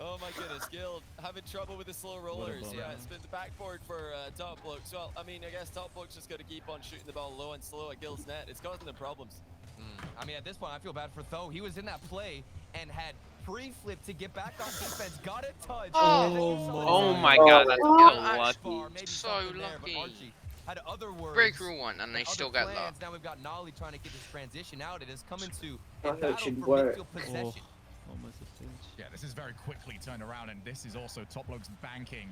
[SPEAKER 3] Oh my goodness, Guild having trouble with the slow rollers. Yeah, it's been the backboard for top blokes. Well, I mean, I guess top blokes just gotta keep on shooting the ball low and slow at Guild's net. It's causing them problems.
[SPEAKER 14] I mean, at this point, I feel bad for Tho. He was in that play and had pre-flip to get back on defense, got a touch.
[SPEAKER 8] Oh my god, that's so lucky.
[SPEAKER 10] So lucky.
[SPEAKER 14] Had other words.
[SPEAKER 10] Breakthrough 1, and they still got low.
[SPEAKER 14] Now we've got Nolly trying to get this transition out. It has come into
[SPEAKER 12] a battle for midfield
[SPEAKER 14] possession.
[SPEAKER 6] Yeah, this is very quickly turned around, and this is also top blokes banking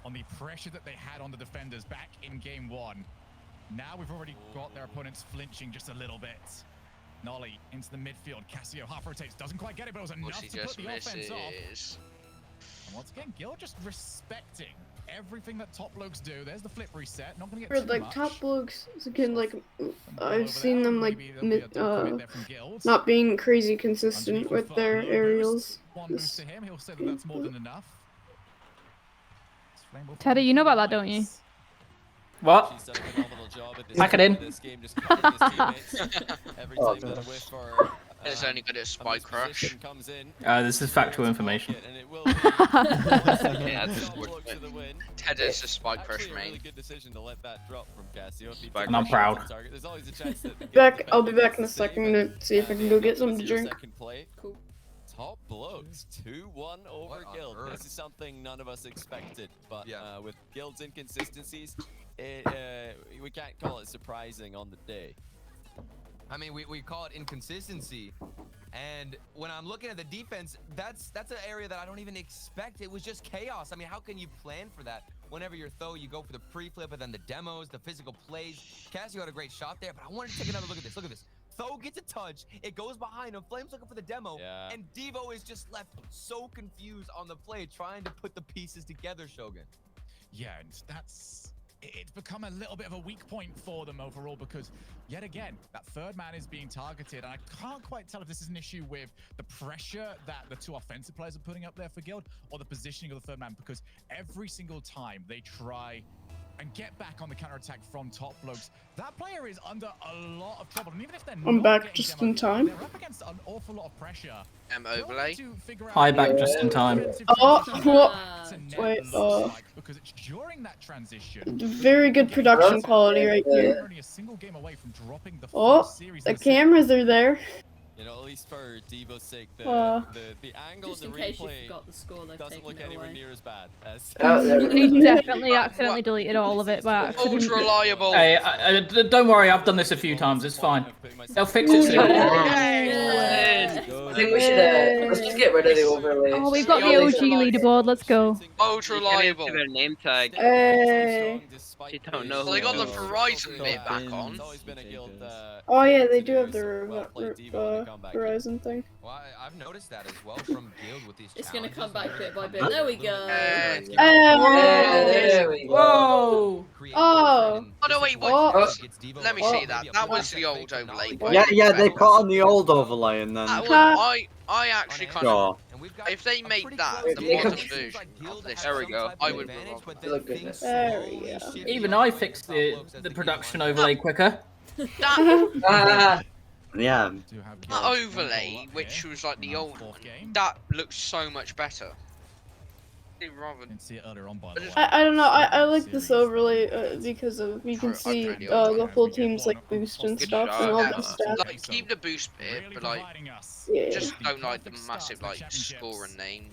[SPEAKER 6] on the pressure that they had on the defenders back in game 1. Now we've already got their opponents flinching just a little bit. Nolly into the midfield. Cassio half rotates, doesn't quite get it, but it was enough to put the offense off. And once again, Gil just respecting everything that top blokes do. There's the flip reset. Not gonna get too much.
[SPEAKER 1] Top blokes, again, like I've seen them like not being crazy consistent with their aerials.
[SPEAKER 6] One boost to him. He'll say that that's more than enough.
[SPEAKER 5] Teddy, you know about that, don't you?
[SPEAKER 15] What? Pack it in.
[SPEAKER 10] It's only good at Spike Crush.
[SPEAKER 15] This is factual information.
[SPEAKER 10] Ted is a Spike Crush main.
[SPEAKER 15] And I'm proud.
[SPEAKER 1] I'll be back in a second to see if I can go get something to drink.
[SPEAKER 3] Cool. Top Blokes 2-1 over Guild. This is something none of us expected, but with Guild's inconsistencies, we can't call it surprising on the day. I mean, we call it inconsistency, and when I'm looking at the defense, that's an area that I don't even expect. It was just chaos. I mean, how can you plan for that? Whenever you're Tho, you go for the pre-flip, and then the demos, the physical plays. Cassio had a great shot there, but I wanted to take another look at this. Look at this. Tho gets a touch, it goes behind him, Flame's looking for the demo, and Devo is just left so confused on the play, trying to put the pieces together, Shogun.
[SPEAKER 6] Yeah, and it's become a little bit of a weak point for them overall, because yet again, that third man is being targeted, and I can't quite tell if this is an issue with the pressure that the two offensive players are putting up there for Guild, or the positioning of the third man, because every single time they try and get back on the counterattack from top blokes, that player is under a lot of trouble. And even if they're
[SPEAKER 1] I'm back just in time.
[SPEAKER 6] They're up against an awful lot of pressure.
[SPEAKER 10] Overlay.
[SPEAKER 15] Hi, back just in time.
[SPEAKER 1] Wait,
[SPEAKER 6] because it's during that transition.
[SPEAKER 1] Very good production quality right here.
[SPEAKER 6] Only a single game away from dropping the
[SPEAKER 1] the cameras are there.
[SPEAKER 3] You know, at least for Devo's sake, the angle of the replay doesn't look anywhere near as bad as...
[SPEAKER 5] He definitely accidentally deleted all of it by accident.
[SPEAKER 10] Ultra reliable.
[SPEAKER 15] Hey, don't worry, I've done this a few times, it's fine. They'll fix it soon.
[SPEAKER 12] I think we should let's just get rid of the overlay.
[SPEAKER 5] Oh, we've got the OG leaderboard, let's go.
[SPEAKER 10] Ultra reliable.
[SPEAKER 8] Their name tag.
[SPEAKER 1] Hey.
[SPEAKER 8] You don't know.
[SPEAKER 10] Well, they got the Verizon bit back on.
[SPEAKER 1] Oh yeah, they do have the Verizon thing.
[SPEAKER 3] Well, I've noticed that as well from Guild with these
[SPEAKER 13] It's gonna come back bit by bit. There we go.
[SPEAKER 12] There we go.
[SPEAKER 1] Whoa!
[SPEAKER 10] Oh no, wait, what? Let me see that. That was the old overlay.
[SPEAKER 11] Yeah, they put on the old overlay and then...
[SPEAKER 10] I actually kind of... If they make that the modern version of this,
[SPEAKER 8] there we go.
[SPEAKER 10] I would
[SPEAKER 1] There we go.
[SPEAKER 15] Even I fixed the production overlay quicker.
[SPEAKER 11] Yeah.
[SPEAKER 10] That overlay, which was like the old one, that looks so much better.
[SPEAKER 1] I don't know. I like this overlay because of you can see the whole team's like boost and stuff and all that stuff.
[SPEAKER 10] Like keep the boost bit, but like just don't like the massive like score and name.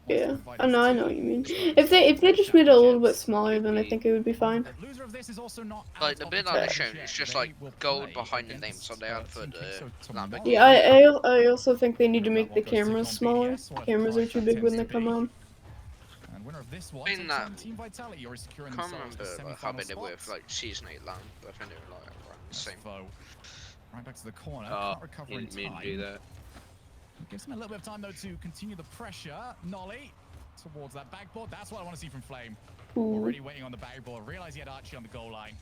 [SPEAKER 1] Yeah, I know what you mean. If they just made it a little bit smaller, then I think it would be fine.
[SPEAKER 10] Like the bit I've shown, it's just like gold behind the name, so they had put the.
[SPEAKER 1] Yeah, I also think they need to make the cameras smaller. Cameras are too big when they come on.
[SPEAKER 10] In that, I can't remember how big they were for like season 8 land, but I think they were like around the same.
[SPEAKER 6] Right back to the corner, can't recover in
[SPEAKER 8] Didn't mean
[SPEAKER 6] time.
[SPEAKER 8] to do that.
[SPEAKER 6] Gives him a little bit of time though to continue the pressure. Nolly towards that backboard. That's what I want to see from Flame. Already waiting on the backboard. Realized he had Archie on the goal line.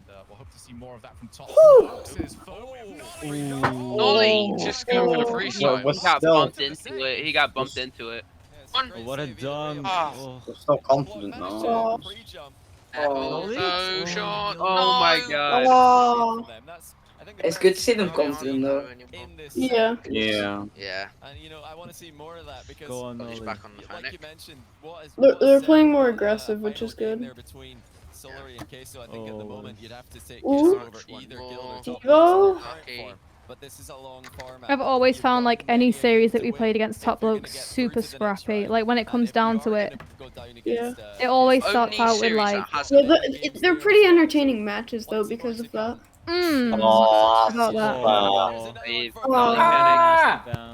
[SPEAKER 6] And, we'll hope to see more of that from top.
[SPEAKER 10] Nolly just go for the free side.
[SPEAKER 8] He got bumped into it. He got bumped into it.
[SPEAKER 11] What a dunk. They're so confident now.
[SPEAKER 10] No shot.
[SPEAKER 8] Oh my god.
[SPEAKER 1] Oh.
[SPEAKER 12] It's good to see them confident though.
[SPEAKER 1] Yeah.
[SPEAKER 11] Yeah.
[SPEAKER 10] Yeah.
[SPEAKER 3] And you know, I want to see more of that because
[SPEAKER 10] he's back on the
[SPEAKER 3] like you mentioned,
[SPEAKER 1] they're playing more aggressive, which is good.
[SPEAKER 3] Between Solary and Queso, I think at the moment you'd have to take
[SPEAKER 1] Ooh.
[SPEAKER 3] over either Guild or
[SPEAKER 1] Devo.
[SPEAKER 3] But this is a long format.
[SPEAKER 5] I've always found like any series that we played against top blokes super scrappy. Like when it comes down to it,
[SPEAKER 1] Yeah.
[SPEAKER 5] it always starts out with like.
[SPEAKER 1] Yeah, they're pretty entertaining matches though because of that.
[SPEAKER 5] Oh, about that.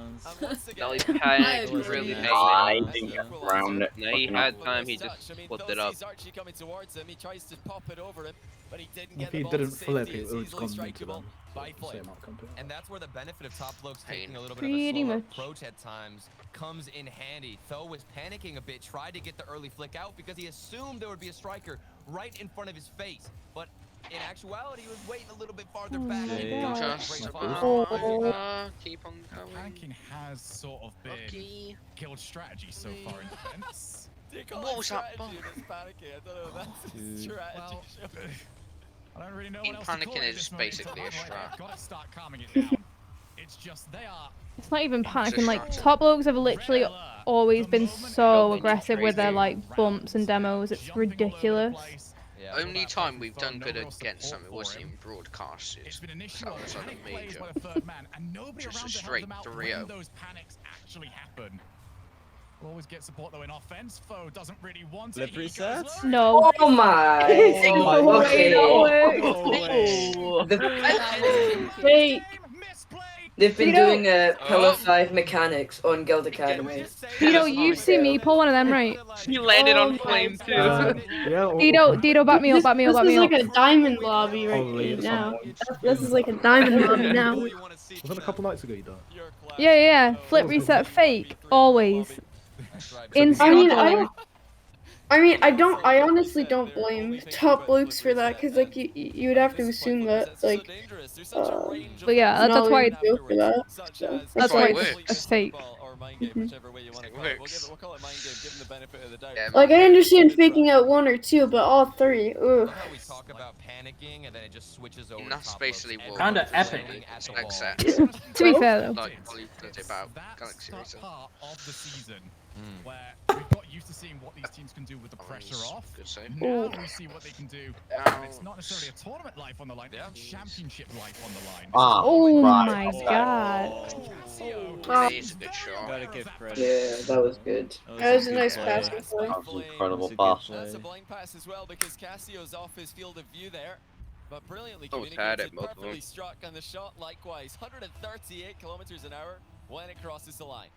[SPEAKER 8] Nolly's panic really made
[SPEAKER 12] I didn't get around it.
[SPEAKER 8] No, he had time, he just flipped it up.
[SPEAKER 7] If he didn't flip, it would have gone into them.
[SPEAKER 14] And that's where the benefit of top blokes taking a little bit
[SPEAKER 5] Pretty
[SPEAKER 14] of a slower
[SPEAKER 5] much.
[SPEAKER 14] approach at times comes in handy. Tho was panicking a bit, tried to get the early flick out because he assumed there would be a striker right in front of his face. But in actuality, he was waiting a little bit farther back.
[SPEAKER 10] Keep on going.
[SPEAKER 6] Panicking has sort of been Guild's strategy so far in defense.
[SPEAKER 10] What was that?
[SPEAKER 14] I don't know, that's his strategy.
[SPEAKER 6] I don't really know
[SPEAKER 10] Team
[SPEAKER 6] what else to call
[SPEAKER 10] panicking
[SPEAKER 6] it
[SPEAKER 10] is
[SPEAKER 6] this moment in
[SPEAKER 10] basically a
[SPEAKER 6] time, right?
[SPEAKER 10] strat.
[SPEAKER 6] They've got to start calming it down. It's just they are.
[SPEAKER 5] It's not even panicking. Like top blokes have literally always been so aggressive with their like bumps and demos. It's ridiculous.
[SPEAKER 10] Only time we've done good against them, it wasn't even broadcasted. That was like a major. Just a straight 3-0.
[SPEAKER 6] Those panics actually happen. We'll always get support though in offense. Foe doesn't really want it.
[SPEAKER 11] Flip reset?
[SPEAKER 5] No.
[SPEAKER 12] Oh my!
[SPEAKER 5] Okay.
[SPEAKER 12] Fake. They've been doing Pillar 5 mechanics on Guild Academy.
[SPEAKER 5] You've seen me pull one of them, right?
[SPEAKER 8] You landed on flame too.
[SPEAKER 5] Dido, back me up, back me up, back me up.
[SPEAKER 1] This is like a diamond lobby right now. This is like a diamond lobby now.
[SPEAKER 7] Was that a couple nights ago you done?
[SPEAKER 5] Yeah. Flip reset fake. Always.
[SPEAKER 1] I honestly don't blame top blokes for that, because like you would have to assume that like
[SPEAKER 5] but yeah, that's why
[SPEAKER 1] go for that. So,
[SPEAKER 5] that's why it's fake.
[SPEAKER 1] Like I understand faking out one or two, but all three, ugh.
[SPEAKER 14] We talk about panicking and then it just switches over.
[SPEAKER 10] And that's basically what
[SPEAKER 15] Kinda epic.
[SPEAKER 5] To be fair though.
[SPEAKER 10] Like Ollie does about Galaxy Racer.
[SPEAKER 6] Part of the season where we've got used to seeing what these teams can do with the pressure off. Now we see what they can do. And it's not necessarily a tournament life on the line, it's a championship life on the line.
[SPEAKER 5] Oh my god.
[SPEAKER 10] That is a good shot.
[SPEAKER 11] Gotta give credit.
[SPEAKER 12] Yeah, that was good.
[SPEAKER 1] That was a nice pass.
[SPEAKER 12] That was incredible
[SPEAKER 11] pass.
[SPEAKER 14] That's a blind pass as well because Cassio's off his field of view there. But brilliantly
[SPEAKER 10] had it,
[SPEAKER 14] communicated,
[SPEAKER 10] both of
[SPEAKER 14] perfectly
[SPEAKER 10] them.
[SPEAKER 14] struck on the shot likewise. 138 kilometers an hour when it crosses the line.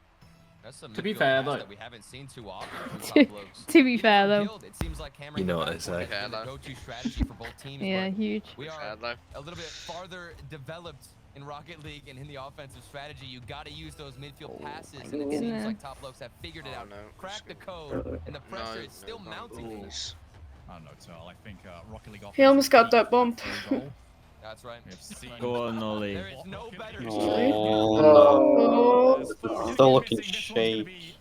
[SPEAKER 14] That's some
[SPEAKER 15] To be
[SPEAKER 14] midfield
[SPEAKER 15] fair,
[SPEAKER 14] pass
[SPEAKER 15] though.
[SPEAKER 14] that we haven't seen too often from top blokes.
[SPEAKER 5] To be fair though.
[SPEAKER 14] Guild, it seems like hammering
[SPEAKER 16] You know what
[SPEAKER 14] the
[SPEAKER 16] I say.
[SPEAKER 14] backboard is the go-to strategy for both teams.
[SPEAKER 5] Yeah,
[SPEAKER 14] but
[SPEAKER 5] huge.
[SPEAKER 14] We are a little bit farther developed in Rocket League and in the offensive strategy. You got to use those midfield passes, and it seems like top blokes have figured it out. Crack the code, and the pressure is still mounting.
[SPEAKER 6] I don't know, Tal. I think Rocket League.
[SPEAKER 1] He almost got that bump.
[SPEAKER 14] That's right.
[SPEAKER 11] Go on, Ollie.
[SPEAKER 14] There is no better
[SPEAKER 12] Oh,
[SPEAKER 16] Still looking shaky.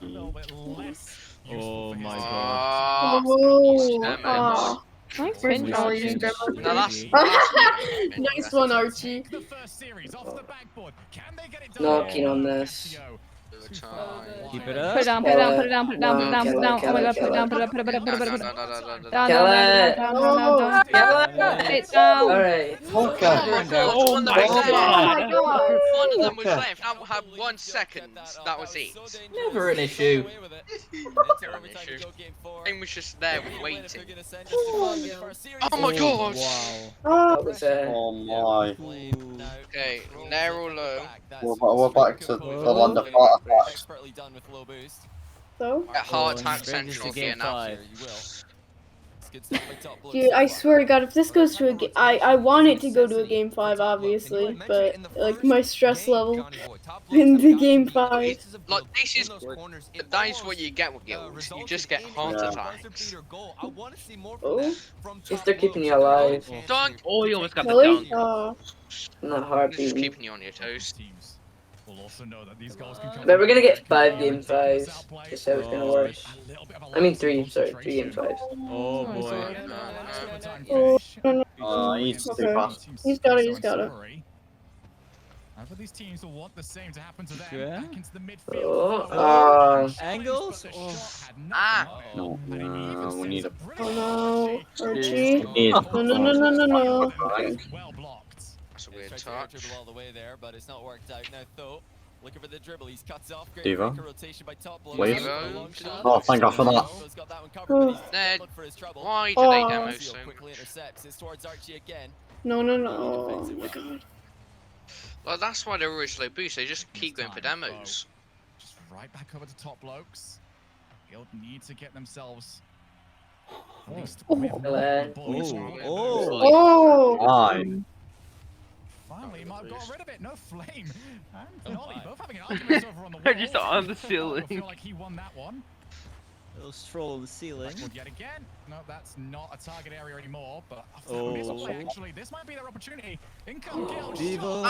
[SPEAKER 11] Oh my god.
[SPEAKER 1] Oh. Nice
[SPEAKER 5] Where's
[SPEAKER 1] one,
[SPEAKER 5] Archie?
[SPEAKER 1] Nice one, Archie.
[SPEAKER 12] not keen on this.
[SPEAKER 11] Keep it up.
[SPEAKER 5] Put it down, put it down, put it down, put it down, put it down, put it down. Oh my god, put it down, put it up, put it up, put it up, put it up, put it up. Down, down, down. It's down.
[SPEAKER 12] Alright.
[SPEAKER 10] Oh my god! One of them was left. I had 1 second. That was it.
[SPEAKER 15] Never an issue.
[SPEAKER 10] Never an issue. Game was just there waiting. Oh my god!
[SPEAKER 11] Wow.
[SPEAKER 12] That was
[SPEAKER 16] Oh my.
[SPEAKER 10] Okay, narrow low.
[SPEAKER 16] We're back to the land of heart attacks.
[SPEAKER 1] So?
[SPEAKER 10] At heart attack central here now.
[SPEAKER 1] Dude, I swear to God, if this goes to a game, I want it to go to a game 5, obviously, but like my stress level into game 5.
[SPEAKER 10] Like that is what you get with guilds. You just get heart attacks.
[SPEAKER 1] Oh,
[SPEAKER 12] if they're keeping you alive.
[SPEAKER 10] Don't.
[SPEAKER 8] Oh, you almost got the
[SPEAKER 1] really?
[SPEAKER 8] dunk.
[SPEAKER 12] Not hard
[SPEAKER 10] Just
[SPEAKER 12] beating.
[SPEAKER 10] keeping you on your toes.
[SPEAKER 12] But we're gonna get 5 game 5s. Just how it's gonna work. I mean 3, sorry, 3 game 5s.
[SPEAKER 11] Oh boy.
[SPEAKER 1] Oh,
[SPEAKER 16] He's too
[SPEAKER 1] okay.
[SPEAKER 16] fast.
[SPEAKER 1] He's got it, he's got it.
[SPEAKER 6] For these teams will want the same to happen to them.
[SPEAKER 11] Yeah.
[SPEAKER 6] Back into the
[SPEAKER 12] Oh,
[SPEAKER 6] midfield.
[SPEAKER 11] Angles?
[SPEAKER 10] Ah!
[SPEAKER 16] No, we need a.
[SPEAKER 1] Oh no, Archie.
[SPEAKER 16] Need a.
[SPEAKER 1] No.
[SPEAKER 6] Well blocked.
[SPEAKER 10] That's a weird touch.
[SPEAKER 14] all the way there, but it's not worked out. Now Tho, looking for the dribble. He's cuts off. Great
[SPEAKER 16] Diva.
[SPEAKER 14] rotation by top bloke.
[SPEAKER 16] Wave.
[SPEAKER 14] Long shot.
[SPEAKER 16] Oh, thank God for that.
[SPEAKER 14] He's got that one covered, but he's
[SPEAKER 10] Ned,
[SPEAKER 14] for his trouble.
[SPEAKER 10] why do they
[SPEAKER 1] Oh.
[SPEAKER 10] demo
[SPEAKER 14] Casio
[SPEAKER 10] so
[SPEAKER 14] quickly intercepts. It's towards Archie again.
[SPEAKER 1] No, no, no. Oh my god.
[SPEAKER 10] Well, that's why they're always low boost. They just keep going for demos.
[SPEAKER 6] Just right back over to top blokes. Guild need to get themselves at least with the ball.
[SPEAKER 16] Fine.
[SPEAKER 6] Finally, might have got rid of it. No flame. And Nolly both having an argument over on the wall.
[SPEAKER 9] Just on the ceiling.
[SPEAKER 6] I feel like he won that one.
[SPEAKER 11] Little stroll on the ceiling.
[SPEAKER 6] Yet again. No, that's not a target area anymore, but after that misplay, actually, this might be their opportunity. In come Guild.
[SPEAKER 11] Devo.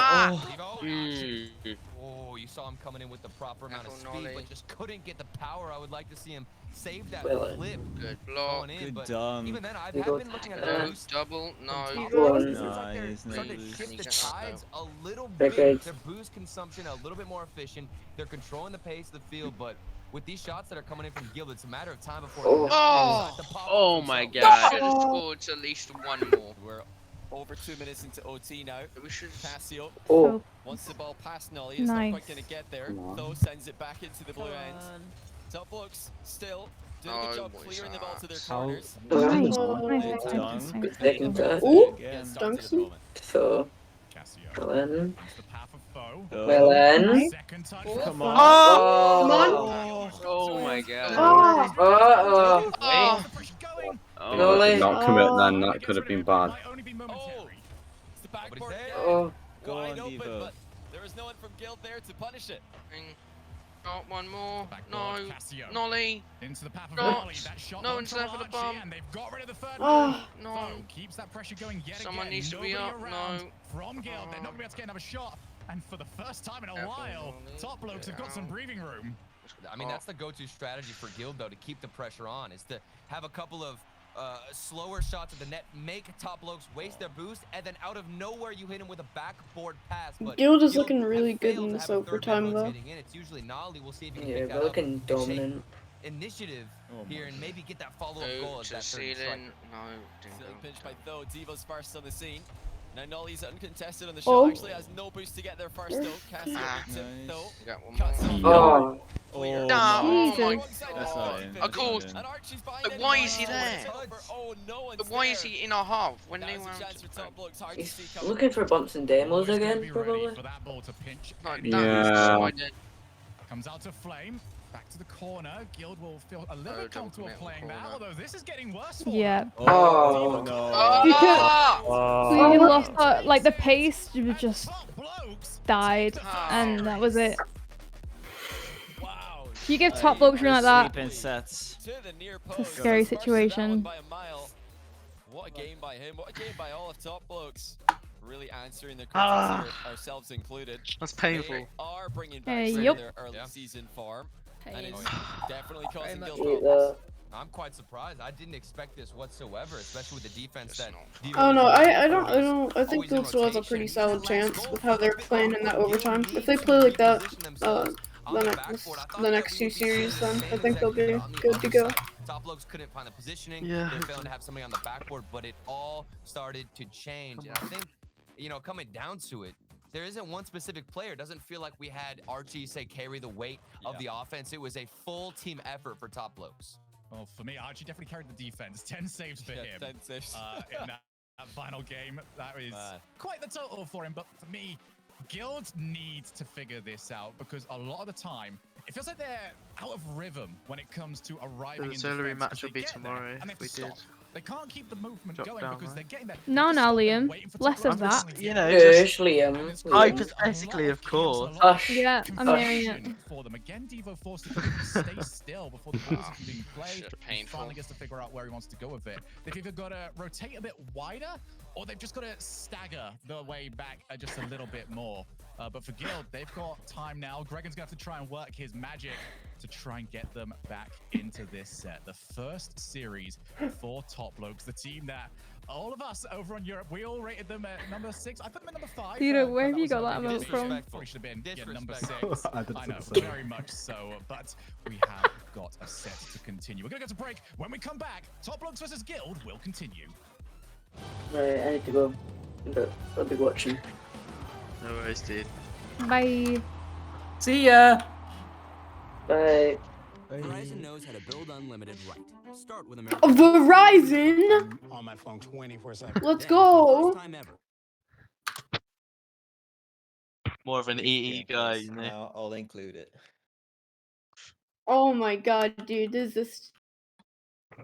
[SPEAKER 14] Oh, you saw him coming in with the proper amount of speed, but just couldn't get the power. I would like to see him save that flip.
[SPEAKER 10] Good block.
[SPEAKER 6] Good
[SPEAKER 11] dunk.
[SPEAKER 14] Even then, I've been looking at the boost.
[SPEAKER 10] Double. No.
[SPEAKER 11] Nice.
[SPEAKER 14] Starting to shift the tides a little bit. Their boost consumption a little bit more efficient. They're controlling the pace of the field, but with these shots that are coming in from Guild, it's a matter of time before.
[SPEAKER 10] Oh my god! Should have scored at least one more.
[SPEAKER 3] We're over 2 minutes into OT now.
[SPEAKER 10] We should.
[SPEAKER 3] Cassio
[SPEAKER 1] Oh.
[SPEAKER 3] wants the ball past Nolly. It's not quite going to get there. Though sends it back into the blue end. Top Blokes still doing a good job clearing the ball to their corners.
[SPEAKER 12] Dunks. So. Well
[SPEAKER 11] Come on.
[SPEAKER 9] Oh my god.
[SPEAKER 16] Did not commit then, that could have been bad.
[SPEAKER 11] Go on, Devo.
[SPEAKER 3] But there is no one from Guild there to punish it.
[SPEAKER 10] Got one more. No.
[SPEAKER 6] Cassio.
[SPEAKER 10] Nolly.
[SPEAKER 6] Into the path of
[SPEAKER 10] No.
[SPEAKER 6] Nolly. That shot
[SPEAKER 10] No one's there for the bomb.
[SPEAKER 6] And they've got rid of the third
[SPEAKER 1] Oh.
[SPEAKER 10] No.
[SPEAKER 6] Foe keeps that pressure going yet
[SPEAKER 10] Someone
[SPEAKER 6] again.
[SPEAKER 10] needs to be
[SPEAKER 6] Nobody
[SPEAKER 10] up.
[SPEAKER 6] around
[SPEAKER 10] No.
[SPEAKER 6] From Guild. They're not going to be able to get another shot. And for the first time in a while, Top Blokes have got some breathing room.
[SPEAKER 14] I mean, that's the go-to strategy for Guild, though, to keep the pressure on, is to have a couple of slower shots at the net, make Top Blokes waste their boost, and then out of nowhere you hit him with a backboard pass. But
[SPEAKER 1] Guild is looking really good in this overtime, though.
[SPEAKER 14] It's usually Nolly. We'll see if he can
[SPEAKER 12] Yeah,
[SPEAKER 14] pick that
[SPEAKER 12] they're looking
[SPEAKER 14] up.
[SPEAKER 12] dominant.
[SPEAKER 14] Initiative here and maybe get that follow-up goal as that third strike.
[SPEAKER 10] No.
[SPEAKER 3] Pinched by Though. Devo's first on the scene. Now Nolly's uncontested on the shot. Actually has no boost to get there first though. Cassio though. Cuts off.
[SPEAKER 10] No. Oh my
[SPEAKER 11] That's not in.
[SPEAKER 10] Of course. But why is he there? But why is he in our half when they were?
[SPEAKER 12] He's looking for bumps and demos again, probably.
[SPEAKER 16] Yeah.
[SPEAKER 6] Comes out to Flame. Back to the corner. Guild will feel a little bit comfortable playing that, although this is getting worse for them.
[SPEAKER 11] Oh
[SPEAKER 5] no. We lost like the pace just died and that was it. If you give Top Blokes like that, it's a scary situation.
[SPEAKER 3] What a game by him, what a game by all of Top Blokes. Really answering the questions here, ourselves included.
[SPEAKER 9] That's painful.
[SPEAKER 3] They are bringing back some of their early season form. And it's definitely causing Guild problems.
[SPEAKER 14] I'm quite surprised. I didn't expect this whatsoever, especially with the defense that.
[SPEAKER 1] Oh no, I think Guild still has a pretty solid chance with how they're playing in that overtime. If they play like that, the next two series, then I think they'll be good to go.
[SPEAKER 14] Top Blokes couldn't find the positioning. They're failing to have somebody on the backboard, but it all started to change. And I think, coming down to it, there isn't one specific player. It doesn't feel like we had Archie, say, carry the weight of the offense. It was a full team effort for Top Blokes.
[SPEAKER 6] Well, for me, Archie definitely carried the defense. 10 saves for him.
[SPEAKER 3] 10 saves.
[SPEAKER 6] In that final game. That is quite the total for him. But for me, Guild needs to figure this out because a lot of the time, it feels like they're out of rhythm when it comes to arriving in
[SPEAKER 9] The auxiliary
[SPEAKER 6] defense,
[SPEAKER 9] match will be tomorrow if we did.
[SPEAKER 6] They can't keep the movement going because they're getting there.
[SPEAKER 5] No, Liam. Less of that.
[SPEAKER 9] You know,
[SPEAKER 12] Liam.
[SPEAKER 9] Hypothetically, of course.
[SPEAKER 5] Yeah, I'm hearing it.
[SPEAKER 6] For them again, Devo forced to stay still before the balls are being played. He finally gets to figure out where he wants to go with it. They've either got to rotate a bit wider, or they've just got to stagger the way back just a little bit more. But for Guild, they've got time now. Gregan's going to have to try and work his magic to try and get them back into this set. The first series for Top Blokes, the team that all of us over on Europe, we all rated them at number 6. I put them at number 5.
[SPEAKER 5] Peter, where have you got that vote from?
[SPEAKER 6] Probably should have been number 6. I know, very much so. But we have got a set to continue. We're going to go to break. When we come back, Top Blokes versus Guild will continue.
[SPEAKER 12] Right, I need to go. But I'll be watching.
[SPEAKER 9] No worries, dude.
[SPEAKER 5] Bye.
[SPEAKER 15] See ya.
[SPEAKER 12] Bye.
[SPEAKER 3] Verizon knows how to build unlimited right. Start with
[SPEAKER 1] Verizon.
[SPEAKER 6] On my phone 24/7.
[SPEAKER 1] Let's go.
[SPEAKER 3] First time ever.
[SPEAKER 9] More of an EE guy, you know.
[SPEAKER 17] No, I'll include it.
[SPEAKER 1] Oh my god, dude, this is.
[SPEAKER 10] I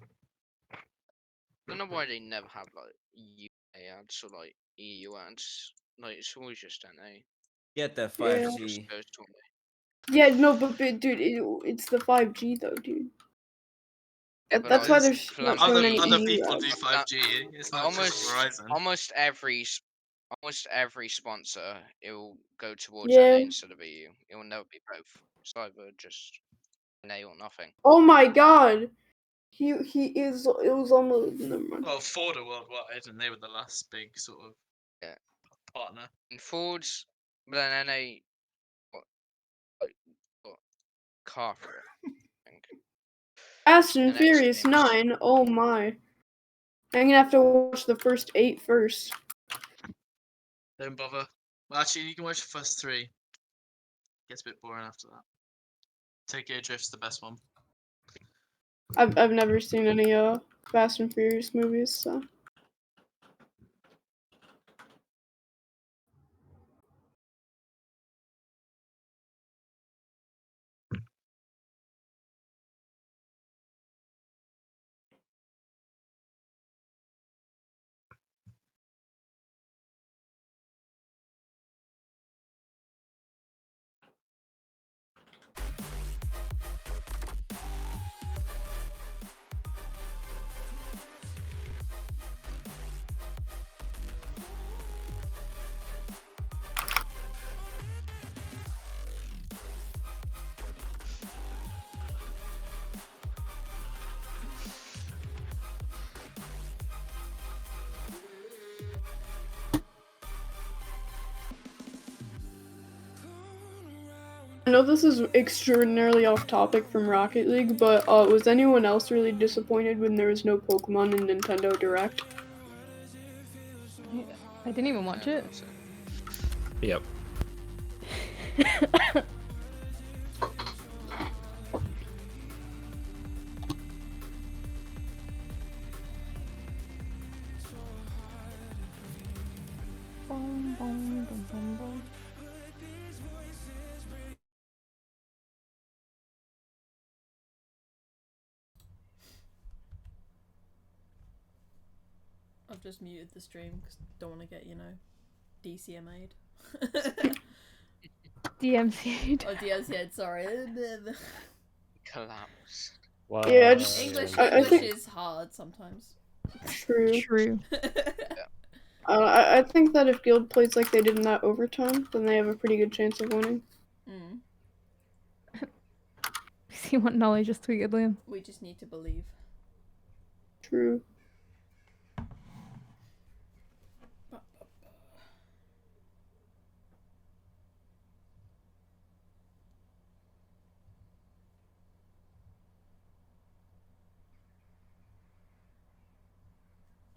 [SPEAKER 10] don't know why they never have like UK ads or like EU ads. Like it's always just NA.
[SPEAKER 17] Get the
[SPEAKER 1] Yeah.
[SPEAKER 17] 5G.
[SPEAKER 1] Yeah, no, but dude, it's the 5G though, dude. That's why there's not so many
[SPEAKER 10] other
[SPEAKER 1] EU
[SPEAKER 10] people
[SPEAKER 1] ads.
[SPEAKER 10] do
[SPEAKER 4] 5G. It's not just Verizon.
[SPEAKER 10] Almost every sponsor it will go towards
[SPEAKER 1] Yeah.
[SPEAKER 10] NA instead of EU. It will never be both. It's either just NA or nothing.
[SPEAKER 1] Oh my god. He is. It was almost. Never mind.
[SPEAKER 4] Well, Ford are worldwide, and they were the last big sort of partner.
[SPEAKER 10] And Ford's, but then NA, what car for it? I think.
[SPEAKER 1] Fast and Furious 9. Oh my. I'm gonna have to watch the first 8 first.
[SPEAKER 4] Don't bother. Well, actually, you can watch the first 3. Gets a bit boring after that. Tokyo Drift's the best one.
[SPEAKER 1] I've never seen any Fast and Furious movies, so. I know this is extraordinarily off topic from Rocket League, but was anyone else really disappointed when there was no Pokemon in Nintendo Direct?
[SPEAKER 5] I didn't even watch it.
[SPEAKER 18] Yep.
[SPEAKER 13] I've just muted the stream because don't want to get, DCMA'd.
[SPEAKER 5] DMCA'd.
[SPEAKER 13] Oh, DMCA'd, sorry.
[SPEAKER 10] Collapse.
[SPEAKER 2] Wow.
[SPEAKER 1] Yeah, just
[SPEAKER 13] English
[SPEAKER 1] I think
[SPEAKER 13] is hard sometimes.
[SPEAKER 5] True.
[SPEAKER 1] I think that if Guild plays like they did in that overtime, then they have a pretty good chance of winning.
[SPEAKER 5] See what knowledge just tweeted Liam.
[SPEAKER 13] We just need to believe.
[SPEAKER 1] True.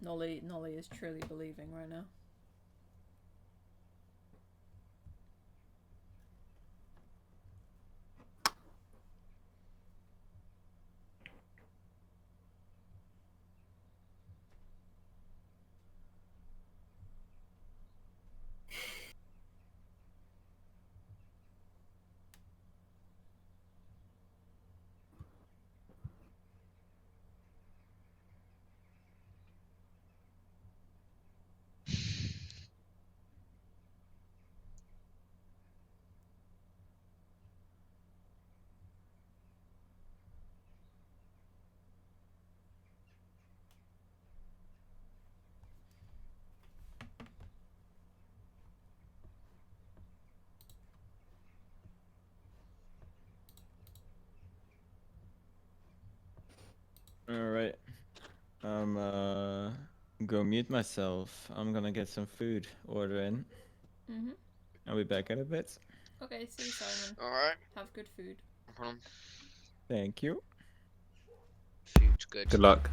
[SPEAKER 13] Nolly is truly believing right now.
[SPEAKER 11] Alright. I'm go mute myself. I'm gonna get some food order in. I'll be back in a bit.
[SPEAKER 13] Okay, see you, Simon.
[SPEAKER 10] Alright.
[SPEAKER 13] Have good food.
[SPEAKER 10] No problem.
[SPEAKER 11] Thank you.
[SPEAKER 10] Food's good.
[SPEAKER 18] Good luck.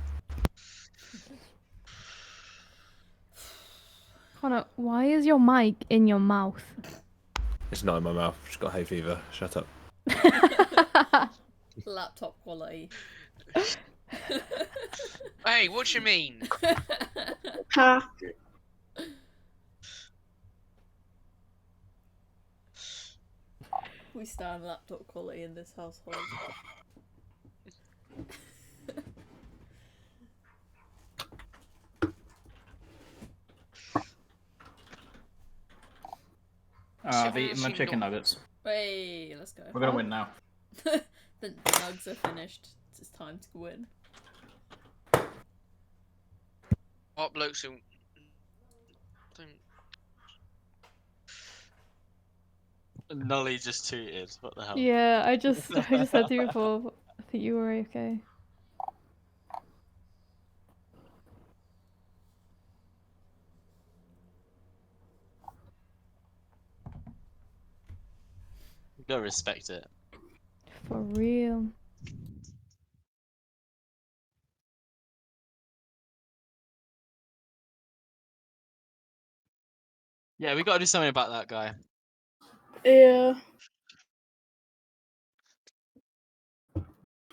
[SPEAKER 5] Connor, why is your mic in your mouth?
[SPEAKER 18] It's not in my mouth. Just got hay fever. Shut up.
[SPEAKER 13] laptop quality.
[SPEAKER 10] Hey, what you mean?
[SPEAKER 1] Ha.
[SPEAKER 13] We stand laptop quality in this household.
[SPEAKER 15] I've eaten my chicken nuggets.
[SPEAKER 13] Hey, let's go.
[SPEAKER 15] We're gonna win now.
[SPEAKER 13] The nugs are finished. It's time to win.
[SPEAKER 10] What blokes who...
[SPEAKER 9] Nolly just tweeted. What the hell?
[SPEAKER 5] Yeah, I just said to you before. I think you were okay.
[SPEAKER 9] You gotta respect it.
[SPEAKER 5] For real.
[SPEAKER 9] Yeah, we gotta do something about that guy.
[SPEAKER 1] Yeah.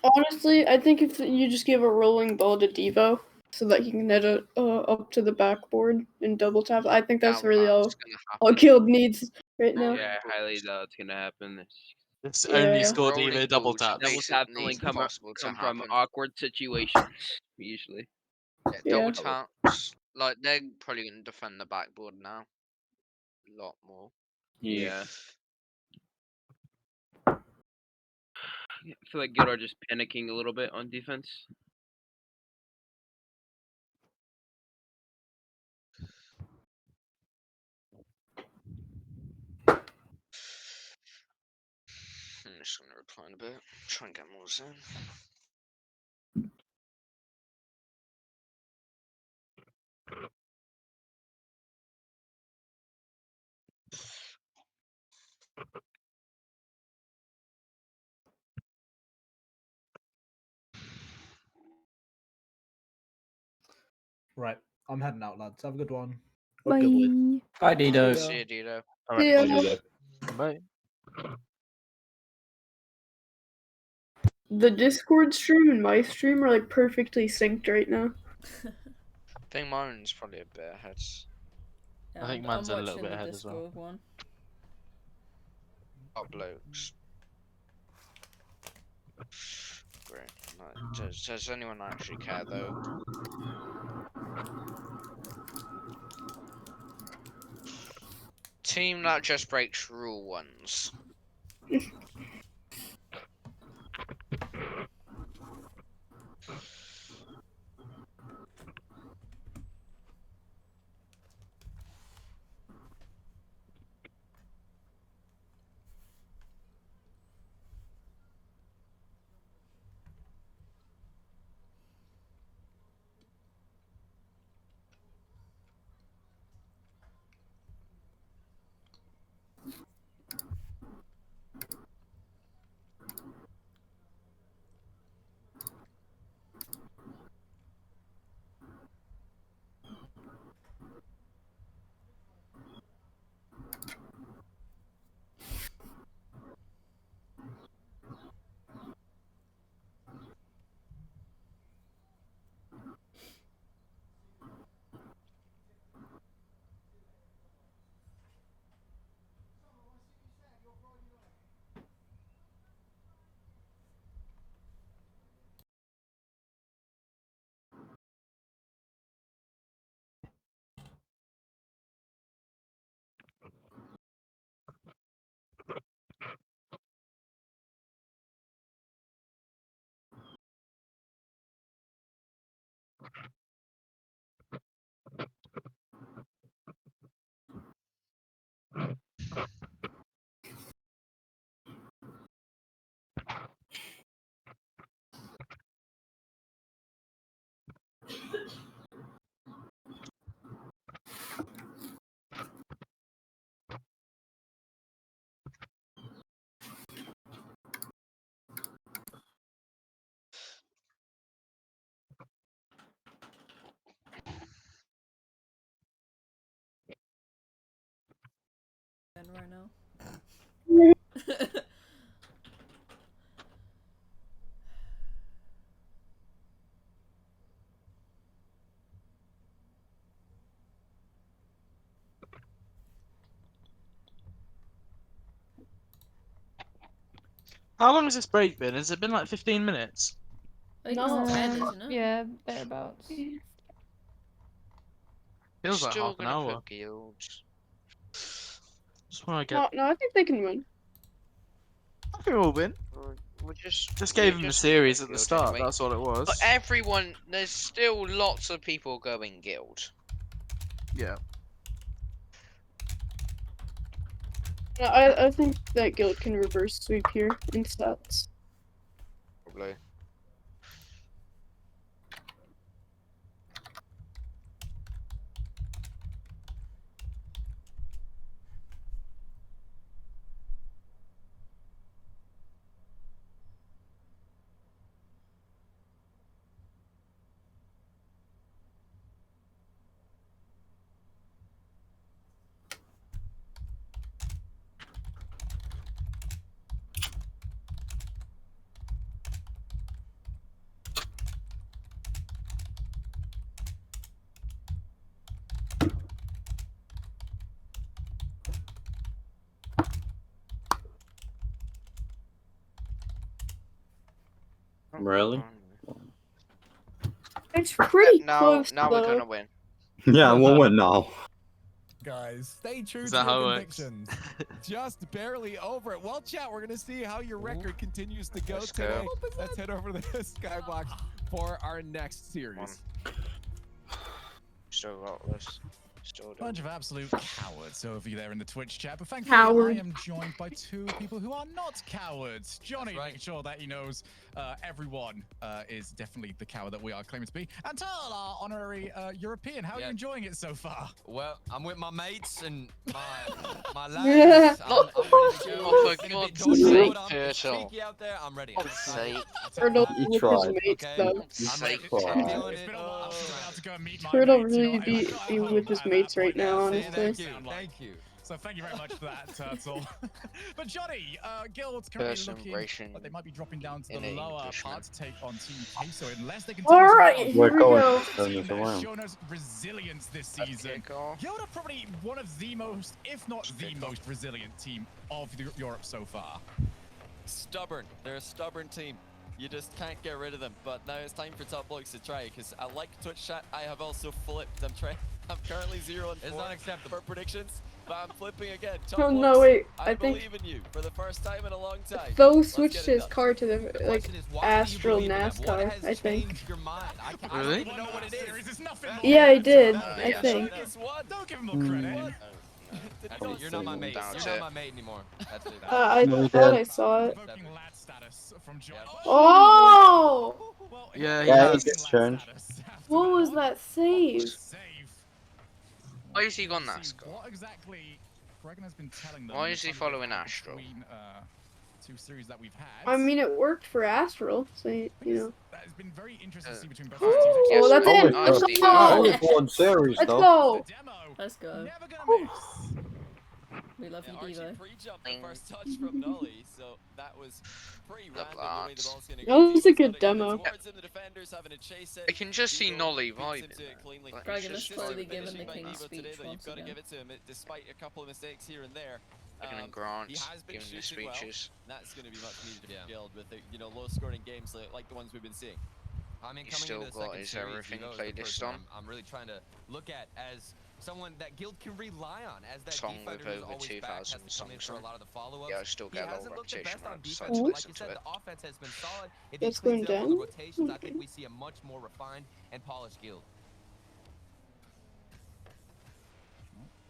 [SPEAKER 1] Honestly, I think if you just give a rolling ball to Devo so that he can head it up to the backboard and double tap, I think that's really all Guild needs right now.
[SPEAKER 8] Yeah, I highly doubt it's gonna happen.
[SPEAKER 9] It's only scored either double tap.
[SPEAKER 8] That will definitely come from awkward situations, usually.
[SPEAKER 10] Yeah, double taps. Like, they're probably gonna defend the backboard now. A lot more.
[SPEAKER 8] Yeah. I feel like Guild are just panicking a little bit on defense.
[SPEAKER 10] I'm just gonna recline a bit. Try and get more in.
[SPEAKER 7] Right, I'm heading out, lads. Have a good one.
[SPEAKER 5] Bye.
[SPEAKER 15] Bye, Dido.
[SPEAKER 10] See you, Dido.
[SPEAKER 1] See ya.
[SPEAKER 9] Bye.
[SPEAKER 1] The Discord stream and my stream are like perfectly synced right now.
[SPEAKER 10] I think mine's probably a bit ahead.
[SPEAKER 13] Yeah,
[SPEAKER 9] I think
[SPEAKER 13] I'm
[SPEAKER 9] mine's a little
[SPEAKER 13] watching
[SPEAKER 9] bit
[SPEAKER 13] the
[SPEAKER 9] ahead as well.
[SPEAKER 13] Discord one.
[SPEAKER 10] Oh, blokes. Great. No, does anyone actually care though? Team that just breaks rule ones.
[SPEAKER 13] Right now.
[SPEAKER 9] How long has this break been? Has it been like 15 minutes?
[SPEAKER 13] I think
[SPEAKER 1] No.
[SPEAKER 13] it's 10, isn't it?
[SPEAKER 5] Yeah, thereabouts.
[SPEAKER 9] Feels like
[SPEAKER 10] Still
[SPEAKER 9] half an
[SPEAKER 10] gonna
[SPEAKER 9] hour.
[SPEAKER 10] put guilds.
[SPEAKER 9] Just want to get.
[SPEAKER 1] No, I think they can win.
[SPEAKER 9] I think we'll win.
[SPEAKER 10] We'll
[SPEAKER 9] Just gave him the series at the
[SPEAKER 10] guild
[SPEAKER 9] start.
[SPEAKER 10] anyway.
[SPEAKER 9] That's all it was.
[SPEAKER 10] But everyone, there's still lots of people going guild.
[SPEAKER 9] Yeah.
[SPEAKER 1] I think that guild can reverse sweep here in stats.
[SPEAKER 10] Probably.
[SPEAKER 16] Really?
[SPEAKER 1] It's pretty close.
[SPEAKER 10] Now we're gonna win.
[SPEAKER 16] Yeah, we'll win now.
[SPEAKER 6] Guys, stay true
[SPEAKER 9] Is
[SPEAKER 6] to
[SPEAKER 9] that how
[SPEAKER 6] your
[SPEAKER 9] it works?
[SPEAKER 6] convictions. Just barely over it. Well, chat, we're gonna see how your record continues to go
[SPEAKER 10] Let's
[SPEAKER 6] today.
[SPEAKER 10] go.
[SPEAKER 6] Let's head over to the skybox for our next series.
[SPEAKER 10] Still got this. Still do.
[SPEAKER 6] Bunch of absolute cowards over there in the Twitch chat, but thankfully
[SPEAKER 1] Coward.
[SPEAKER 6] I am joined by two people who are not cowards. Johnny, making sure that he knows everyone is definitely the coward that we are claiming to be. And Tal, our honorary European. How are you enjoying it so far?
[SPEAKER 3] Well, I'm with my mates and my lads.
[SPEAKER 1] Yeah.
[SPEAKER 3] I'm ready to go.
[SPEAKER 10] Oh,
[SPEAKER 3] It's
[SPEAKER 10] for
[SPEAKER 3] gonna be
[SPEAKER 10] God's
[SPEAKER 3] dodgy,
[SPEAKER 10] sake,
[SPEAKER 3] but I'm
[SPEAKER 10] Turtle.
[SPEAKER 3] cheeky out there. I'm ready.
[SPEAKER 1] Turtle
[SPEAKER 16] You
[SPEAKER 1] with
[SPEAKER 16] tried.
[SPEAKER 1] his mates,
[SPEAKER 3] Okay.
[SPEAKER 1] though.
[SPEAKER 3] I'm feeling
[SPEAKER 6] It's
[SPEAKER 3] it.
[SPEAKER 6] been a while since I've been able to go and meet my
[SPEAKER 1] Turtle
[SPEAKER 6] mates, you know,
[SPEAKER 1] really be with his mates right now, honestly.
[SPEAKER 3] Thank you. Thank you.
[SPEAKER 6] So thank you very much for that, Turtle. But Johnny, Guild's currently looking like they might be dropping down to the lower part to take on Team Queso unless they continue
[SPEAKER 1] Alright,
[SPEAKER 16] We're
[SPEAKER 1] here we
[SPEAKER 16] going
[SPEAKER 1] go.
[SPEAKER 16] to turn this
[SPEAKER 6] Team that has
[SPEAKER 16] around.
[SPEAKER 6] shown us resilience this season. Guild are probably one of the most, if not the most resilient team of Europe so far.
[SPEAKER 19] Stubborn. They're a stubborn team. You just can't get rid of them. But now it's time for Top Blokes to try, because I like Twitch chat. I have also flipped. I'm currently 0-4
[SPEAKER 3] It's unacceptable.
[SPEAKER 19] for predictions, but I'm flipping again. Top
[SPEAKER 1] Oh
[SPEAKER 19] Blokes,
[SPEAKER 1] no, wait,
[SPEAKER 19] I
[SPEAKER 1] I think
[SPEAKER 19] believe in you for the first time in a long time.
[SPEAKER 1] Bo
[SPEAKER 19] Let's
[SPEAKER 1] switched
[SPEAKER 19] get it
[SPEAKER 1] his
[SPEAKER 19] done.
[SPEAKER 1] car to the, like, Astral NASCAR, I think.
[SPEAKER 9] Really?
[SPEAKER 3] know what it is.
[SPEAKER 1] Yeah, I did,
[SPEAKER 10] yeah.
[SPEAKER 1] I think.
[SPEAKER 6] Don't give him more credit.
[SPEAKER 3] That's it. You're not my mate.
[SPEAKER 10] That's
[SPEAKER 3] You're
[SPEAKER 10] it.
[SPEAKER 3] not my mate anymore. That's it.
[SPEAKER 1] I
[SPEAKER 16] No, he
[SPEAKER 1] thought
[SPEAKER 16] did.
[SPEAKER 1] I saw it.
[SPEAKER 6] Invoking lad status from Johnny.
[SPEAKER 1] Oh!
[SPEAKER 9] Yeah, he
[SPEAKER 16] Yeah, he
[SPEAKER 9] has.
[SPEAKER 16] gets changed.
[SPEAKER 1] What was that save?
[SPEAKER 10] Why has he gone NASCAR?
[SPEAKER 6] What exactly Gregan has been telling them?
[SPEAKER 10] Why is he following Astral?
[SPEAKER 6] Between, two series that we've had.
[SPEAKER 1] I mean, it worked for Astral, so, you know.
[SPEAKER 6] That has been very interesting to see between both
[SPEAKER 1] Oh,
[SPEAKER 10] Yes,
[SPEAKER 1] that's
[SPEAKER 10] oh,
[SPEAKER 1] it!
[SPEAKER 10] I
[SPEAKER 1] Let's
[SPEAKER 10] see.
[SPEAKER 1] go!
[SPEAKER 16] Only one series,
[SPEAKER 1] Let's
[SPEAKER 16] though.
[SPEAKER 1] go!
[SPEAKER 13] Let's go.
[SPEAKER 6] Never gonna miss.
[SPEAKER 13] We love you,
[SPEAKER 19] Archie
[SPEAKER 13] Devo.
[SPEAKER 19] pre-jumped the first touch from Nolly, so that was pretty
[SPEAKER 10] The
[SPEAKER 19] random the way the
[SPEAKER 10] blocks.
[SPEAKER 19] ball's gonna
[SPEAKER 1] That
[SPEAKER 19] go.
[SPEAKER 1] was a
[SPEAKER 19] Devo's
[SPEAKER 1] good
[SPEAKER 19] gotta get it
[SPEAKER 1] demo.
[SPEAKER 19] towards him, the defenders having to chase it.
[SPEAKER 10] I can just see
[SPEAKER 19] Devo
[SPEAKER 10] Nolly
[SPEAKER 19] beats him
[SPEAKER 10] vibing
[SPEAKER 19] to
[SPEAKER 10] there.
[SPEAKER 19] it cleanly.
[SPEAKER 10] Like,
[SPEAKER 13] Dragon
[SPEAKER 10] he's
[SPEAKER 13] is
[SPEAKER 10] just
[SPEAKER 13] slowly
[SPEAKER 10] like
[SPEAKER 13] giving
[SPEAKER 19] Finishing
[SPEAKER 13] the
[SPEAKER 19] by
[SPEAKER 13] king's
[SPEAKER 19] Devo
[SPEAKER 13] speech
[SPEAKER 19] today, though. You've
[SPEAKER 13] once
[SPEAKER 19] got to
[SPEAKER 13] again.
[SPEAKER 19] give it to him, despite a couple of mistakes here and there.
[SPEAKER 10] looking at
[SPEAKER 19] He
[SPEAKER 10] Grant,
[SPEAKER 19] has been
[SPEAKER 10] giving the
[SPEAKER 19] shooting well.
[SPEAKER 10] speeches.
[SPEAKER 19] That's going to be much needed for Guild with the, low-scoring games like the ones we've been seeing.
[SPEAKER 3] I mean,
[SPEAKER 10] He's
[SPEAKER 3] coming
[SPEAKER 10] still
[SPEAKER 3] into the
[SPEAKER 10] got
[SPEAKER 3] second
[SPEAKER 10] his
[SPEAKER 3] series,
[SPEAKER 10] everything
[SPEAKER 3] Devo is the
[SPEAKER 10] playlist
[SPEAKER 3] person
[SPEAKER 10] on.
[SPEAKER 3] I'm really trying to look at as someone that Guild can rely on, as that
[SPEAKER 10] Song
[SPEAKER 3] defender
[SPEAKER 10] with
[SPEAKER 3] who's
[SPEAKER 10] over
[SPEAKER 3] always back, has
[SPEAKER 10] 2,000
[SPEAKER 3] to come in
[SPEAKER 10] songs
[SPEAKER 3] for a
[SPEAKER 10] on.
[SPEAKER 3] lot of the follow-ups.
[SPEAKER 10] Yeah, I still
[SPEAKER 3] He
[SPEAKER 10] get a low
[SPEAKER 3] hasn't looked the
[SPEAKER 10] rotation
[SPEAKER 3] best
[SPEAKER 10] when
[SPEAKER 3] on
[SPEAKER 10] I
[SPEAKER 3] defense,
[SPEAKER 10] decide
[SPEAKER 3] but
[SPEAKER 10] to
[SPEAKER 3] like
[SPEAKER 10] listen
[SPEAKER 3] you
[SPEAKER 10] to
[SPEAKER 3] said,
[SPEAKER 10] it.
[SPEAKER 3] the offense has been solid. If he
[SPEAKER 1] That's
[SPEAKER 3] cleans
[SPEAKER 1] going
[SPEAKER 3] up all the
[SPEAKER 1] down?
[SPEAKER 3] rotations, I
[SPEAKER 1] Okay.
[SPEAKER 3] think we see a much more refined and polished Guild.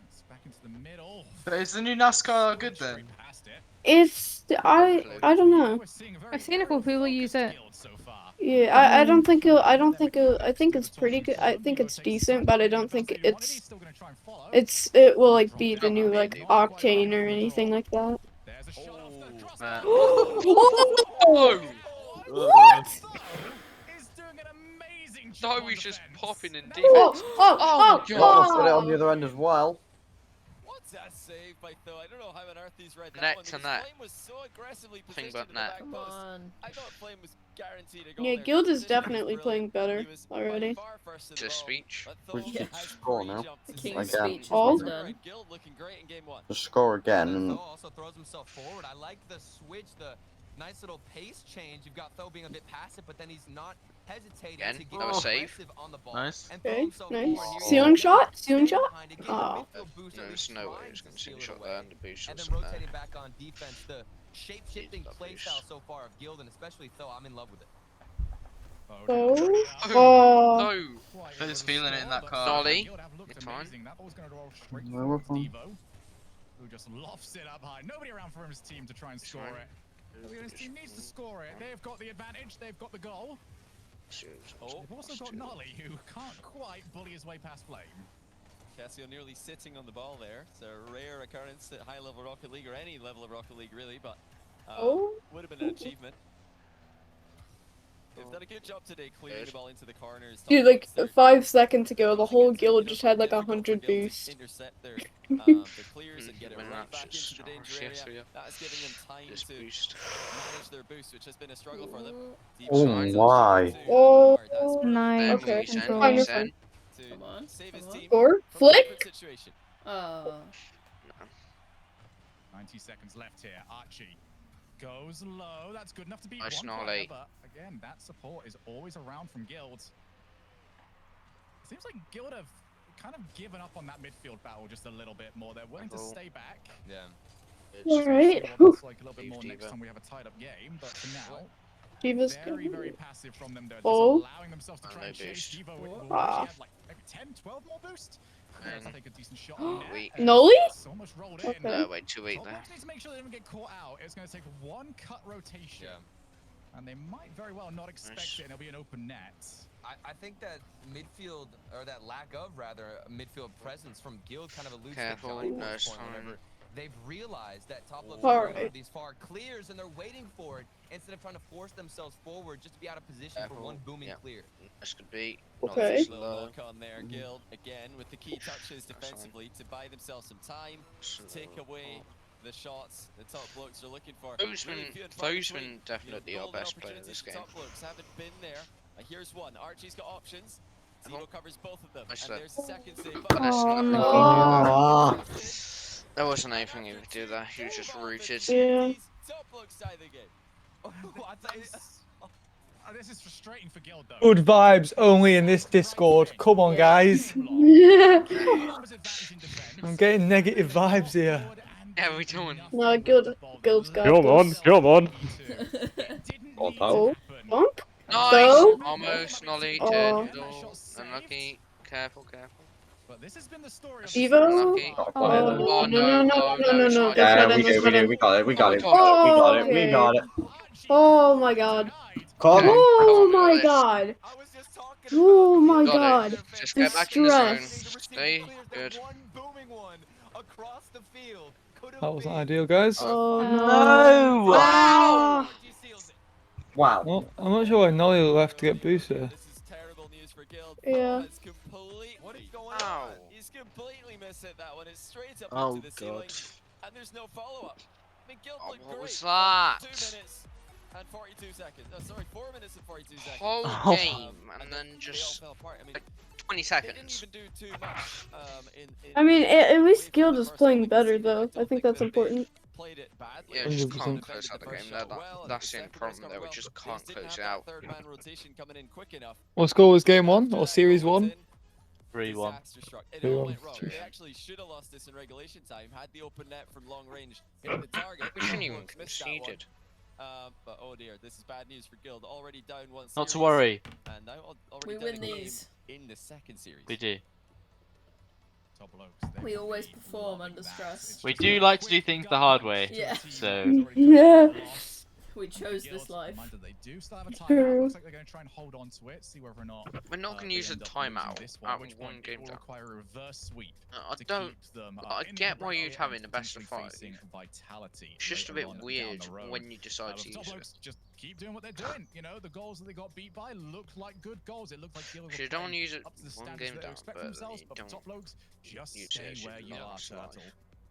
[SPEAKER 6] It's back into the middle.
[SPEAKER 9] But is the new NASCAR good then?
[SPEAKER 6] Straight past it.
[SPEAKER 1] It's, I don't know.
[SPEAKER 6] We're seeing a very,
[SPEAKER 5] I've seen a couple people use it.
[SPEAKER 6] Guild so far.
[SPEAKER 1] Yeah, I don't think I think it's pretty good. I think it's decent, but I don't think it will like be the new like Octane or anything like that.
[SPEAKER 6] There's a shot off the crossbar.
[SPEAKER 10] Oh!
[SPEAKER 1] What?
[SPEAKER 6] Is doing an amazing
[SPEAKER 10] No,
[SPEAKER 6] job on
[SPEAKER 10] he's just
[SPEAKER 6] defense.
[SPEAKER 10] popping in
[SPEAKER 1] Oh,
[SPEAKER 10] defense.
[SPEAKER 1] oh,
[SPEAKER 16] Got it on the
[SPEAKER 1] oh!
[SPEAKER 16] other end as well.
[SPEAKER 19] What's that save by Phil? I don't know how on earth he's read that
[SPEAKER 10] Net
[SPEAKER 19] one.
[SPEAKER 10] to
[SPEAKER 19] because
[SPEAKER 10] net.
[SPEAKER 19] Flame was so aggressively
[SPEAKER 10] Thing
[SPEAKER 19] positioned
[SPEAKER 10] but
[SPEAKER 19] in the
[SPEAKER 10] net.
[SPEAKER 19] back
[SPEAKER 13] Come
[SPEAKER 19] post.
[SPEAKER 13] on.
[SPEAKER 19] I thought Flame was guaranteed a goal
[SPEAKER 1] Yeah,
[SPEAKER 19] there.
[SPEAKER 1] Guild
[SPEAKER 19] His
[SPEAKER 1] is
[SPEAKER 19] position was
[SPEAKER 1] definitely
[SPEAKER 19] brilliant.
[SPEAKER 1] playing better
[SPEAKER 19] He was by
[SPEAKER 1] already.
[SPEAKER 19] far first to the
[SPEAKER 10] Just
[SPEAKER 19] ball,
[SPEAKER 10] speech.
[SPEAKER 19] but
[SPEAKER 16] We
[SPEAKER 19] Thor
[SPEAKER 16] should
[SPEAKER 19] has
[SPEAKER 16] score now.
[SPEAKER 19] pre-jumped
[SPEAKER 13] The
[SPEAKER 19] to
[SPEAKER 13] king's
[SPEAKER 19] save.
[SPEAKER 16] Again.
[SPEAKER 13] speech has
[SPEAKER 1] Oh.
[SPEAKER 13] been done.
[SPEAKER 19] Guild looking great in game one.
[SPEAKER 16] Just score again and
[SPEAKER 3] Though also throws himself forward. I like the switch, the Nice little pace change. You've got Tho being a bit passive, but then he's not hesitating to get
[SPEAKER 10] another save.
[SPEAKER 3] aggressive on the ball.
[SPEAKER 4] Nice.
[SPEAKER 3] And throw
[SPEAKER 1] Okay,
[SPEAKER 3] himself
[SPEAKER 1] nice.
[SPEAKER 3] forward here.
[SPEAKER 1] Ceiling shot? Ceiling shot?
[SPEAKER 3] Oh.
[SPEAKER 10] There's no way he was going to see the shot there, and the boost
[SPEAKER 3] And
[SPEAKER 10] was
[SPEAKER 3] then rotating back on defense, the shape-shifting play style so far of Guild, and especially Tho, I'm in love with it.
[SPEAKER 1] Oh.
[SPEAKER 4] I was feeling it in that car.
[SPEAKER 10] Nolly. It's fine.
[SPEAKER 6] Who just lofts it up high. Nobody around for his team to try and score it. His team needs to score it. They've got the advantage. They've got the goal. They've also got Nolly, who can't quite bully his way past Flame.
[SPEAKER 19] Cassio nearly sitting on the ball there. It's a rare occurrence at high-level Rocket League, or any level of Rocket League, really, but would have been an achievement. They've done a good job today clearing the ball into the corners.
[SPEAKER 1] Dude, like 5 seconds ago, the whole guild just had like 100 boosts.
[SPEAKER 19] Intercept their clears and get it right back into the danger area. That is giving them time to manage their boost, which has been a struggle for them.
[SPEAKER 16] Oh my.
[SPEAKER 1] Oh,
[SPEAKER 5] nice.
[SPEAKER 1] Okay,
[SPEAKER 5] Control.
[SPEAKER 1] fine.
[SPEAKER 13] Come on.
[SPEAKER 1] Score? Flick?
[SPEAKER 6] 90 seconds left here. Archie goes low. That's good enough to beat
[SPEAKER 10] Nice
[SPEAKER 6] one
[SPEAKER 10] Nolly.
[SPEAKER 6] player, but again, that support is always around from Guild. Seems like Guild have kind of given up on that midfield battle just a little bit more. They're willing to stay back.
[SPEAKER 3] Yeah.
[SPEAKER 1] Alright.
[SPEAKER 6] Looks like a little bit more next time we have a tied-up game, but for now,
[SPEAKER 1] Diva's
[SPEAKER 6] very passive from them. They're just
[SPEAKER 1] Oh.
[SPEAKER 6] allowing themselves to try and chase Diva. Will
[SPEAKER 1] Ah.
[SPEAKER 6] actually have like maybe 10, 12 more boost. Take a decent shot.
[SPEAKER 1] Nolly?
[SPEAKER 6] So much rolled in.
[SPEAKER 1] Okay.
[SPEAKER 10] No, wait, too weak there.
[SPEAKER 6] Blokes need to make sure they don't get caught out. It's going to take one cut rotation. And they might very well not expect it, and it'll be an open net.
[SPEAKER 3] I think that midfield, or that lack of, rather, midfield presence from Guild kind of alludes to Johnny Boy's point whenever they've realized that top looks are one of these far clears, and they're waiting for it instead of trying to force themselves forward just to be out of position for one booming clear.
[SPEAKER 10] This could be.
[SPEAKER 1] Okay.
[SPEAKER 19] Lock on there, Guild again with the key touches defensively to buy themselves some time, to take away the shots the top blokes are looking for.
[SPEAKER 10] Tho's been definitely our best player in this game.
[SPEAKER 19] Top blokes haven't been there. Here's one. Archie's got options. Zero covers both of them.
[SPEAKER 10] Nice
[SPEAKER 19] And there's the second save.
[SPEAKER 10] Oh,
[SPEAKER 1] no.
[SPEAKER 10] There wasn't anything you could do there. He was just rooted.
[SPEAKER 1] Yeah.
[SPEAKER 19] Top blokes tie the game.
[SPEAKER 6] This is frustrating for Guild, though.
[SPEAKER 20] Good vibes only in this Discord. Come on, guys. I'm getting negative vibes here.
[SPEAKER 10] Yeah, we doing.
[SPEAKER 1] No, Guild's got
[SPEAKER 2] Come on,
[SPEAKER 1] this.
[SPEAKER 2] come on.
[SPEAKER 1] Oh, bump?
[SPEAKER 10] Nice!
[SPEAKER 1] So?
[SPEAKER 10] Almost, Nolly,
[SPEAKER 1] Oh.
[SPEAKER 10] dead, unlucky. Careful.
[SPEAKER 6] But this has been the story of
[SPEAKER 1] Diva?
[SPEAKER 10] Unlucky.
[SPEAKER 1] Oh, no.
[SPEAKER 16] Yeah, we got it.
[SPEAKER 1] Oh my god.
[SPEAKER 16] Come on.
[SPEAKER 1] Oh my god. Oh my god.
[SPEAKER 10] Just
[SPEAKER 1] The
[SPEAKER 10] get back in the zone.
[SPEAKER 1] stress.
[SPEAKER 10] Stay good.
[SPEAKER 20] That wasn't ideal, guys.
[SPEAKER 1] Oh no.
[SPEAKER 10] Wow!
[SPEAKER 16] Wow.
[SPEAKER 20] Well, I'm not sure why Nolly left to get boosted.
[SPEAKER 1] Yeah.
[SPEAKER 10] Ow.
[SPEAKER 19] He's completely missed it, that one. It's straight up
[SPEAKER 9] Oh,
[SPEAKER 19] into the ceiling.
[SPEAKER 9] God.
[SPEAKER 19] And there's no follow-up. I mean, Guild looked
[SPEAKER 10] What
[SPEAKER 19] great.
[SPEAKER 10] was that?
[SPEAKER 19] 2 minutes and 42 seconds. Oh, sorry, 4 minutes and 42 seconds.
[SPEAKER 10] Whole game, and then just
[SPEAKER 19] fell apart. I mean,
[SPEAKER 10] like 20
[SPEAKER 19] they
[SPEAKER 10] seconds.
[SPEAKER 19] didn't even do too much.
[SPEAKER 1] I mean, at least Guild is playing better though. I think that's important.
[SPEAKER 19] Played it badly.
[SPEAKER 10] Yeah, we just
[SPEAKER 20] 100%.
[SPEAKER 10] can't close out the game there. That's the only problem there. We just can't close it out.
[SPEAKER 19] Third man rotation coming in quick enough.
[SPEAKER 20] What score was game 1 or series 1?
[SPEAKER 9] 3-1.
[SPEAKER 19] It all went wrong. They actually should have lost this in regulation time. Had the open net from long range hit the target.
[SPEAKER 10] We shouldn't even
[SPEAKER 19] Missed that one.
[SPEAKER 10] conceded.
[SPEAKER 19] But oh dear, this is bad news for Guild. Already down one series.
[SPEAKER 9] Not to worry.
[SPEAKER 19] And now already
[SPEAKER 13] We
[SPEAKER 19] down
[SPEAKER 13] win
[SPEAKER 19] a game
[SPEAKER 13] these.
[SPEAKER 19] in the second series.
[SPEAKER 9] We do.
[SPEAKER 13] We always perform under stress.
[SPEAKER 9] We do like to do things the hard way.
[SPEAKER 13] Yeah.
[SPEAKER 9] So.
[SPEAKER 1] Yeah.
[SPEAKER 13] We chose this life.
[SPEAKER 6] They do still have a timeout.
[SPEAKER 1] True.
[SPEAKER 6] Looks like they're going to try and hold on to it, see whether or not.
[SPEAKER 10] We're not going to use a timeout out of one game
[SPEAKER 6] will
[SPEAKER 10] down.
[SPEAKER 6] require a reverse sweep.
[SPEAKER 10] I
[SPEAKER 6] to
[SPEAKER 10] don't.
[SPEAKER 6] keep them,
[SPEAKER 10] I
[SPEAKER 6] in
[SPEAKER 10] get
[SPEAKER 6] the
[SPEAKER 10] why
[SPEAKER 6] battle
[SPEAKER 10] you'd have it in
[SPEAKER 6] and
[SPEAKER 10] the best of
[SPEAKER 6] potentially
[SPEAKER 10] 5.
[SPEAKER 6] facing vitality
[SPEAKER 10] It's just a
[SPEAKER 6] later
[SPEAKER 10] bit
[SPEAKER 6] on down
[SPEAKER 10] weird
[SPEAKER 6] the road.
[SPEAKER 10] when you decide to
[SPEAKER 6] The top
[SPEAKER 10] use it.
[SPEAKER 6] blokes just keep doing what they're doing. You know, the goals that they got beat by looked like good goals. It looked like Guild were
[SPEAKER 10] You don't
[SPEAKER 6] playing
[SPEAKER 10] use it
[SPEAKER 6] up to the
[SPEAKER 10] one
[SPEAKER 6] standards
[SPEAKER 10] game
[SPEAKER 6] that they
[SPEAKER 10] down,
[SPEAKER 6] expect
[SPEAKER 10] but
[SPEAKER 6] themselves,
[SPEAKER 10] you
[SPEAKER 6] but the
[SPEAKER 10] don't
[SPEAKER 6] top blokes just
[SPEAKER 10] use
[SPEAKER 6] stay
[SPEAKER 10] it
[SPEAKER 6] where you are, Turtle.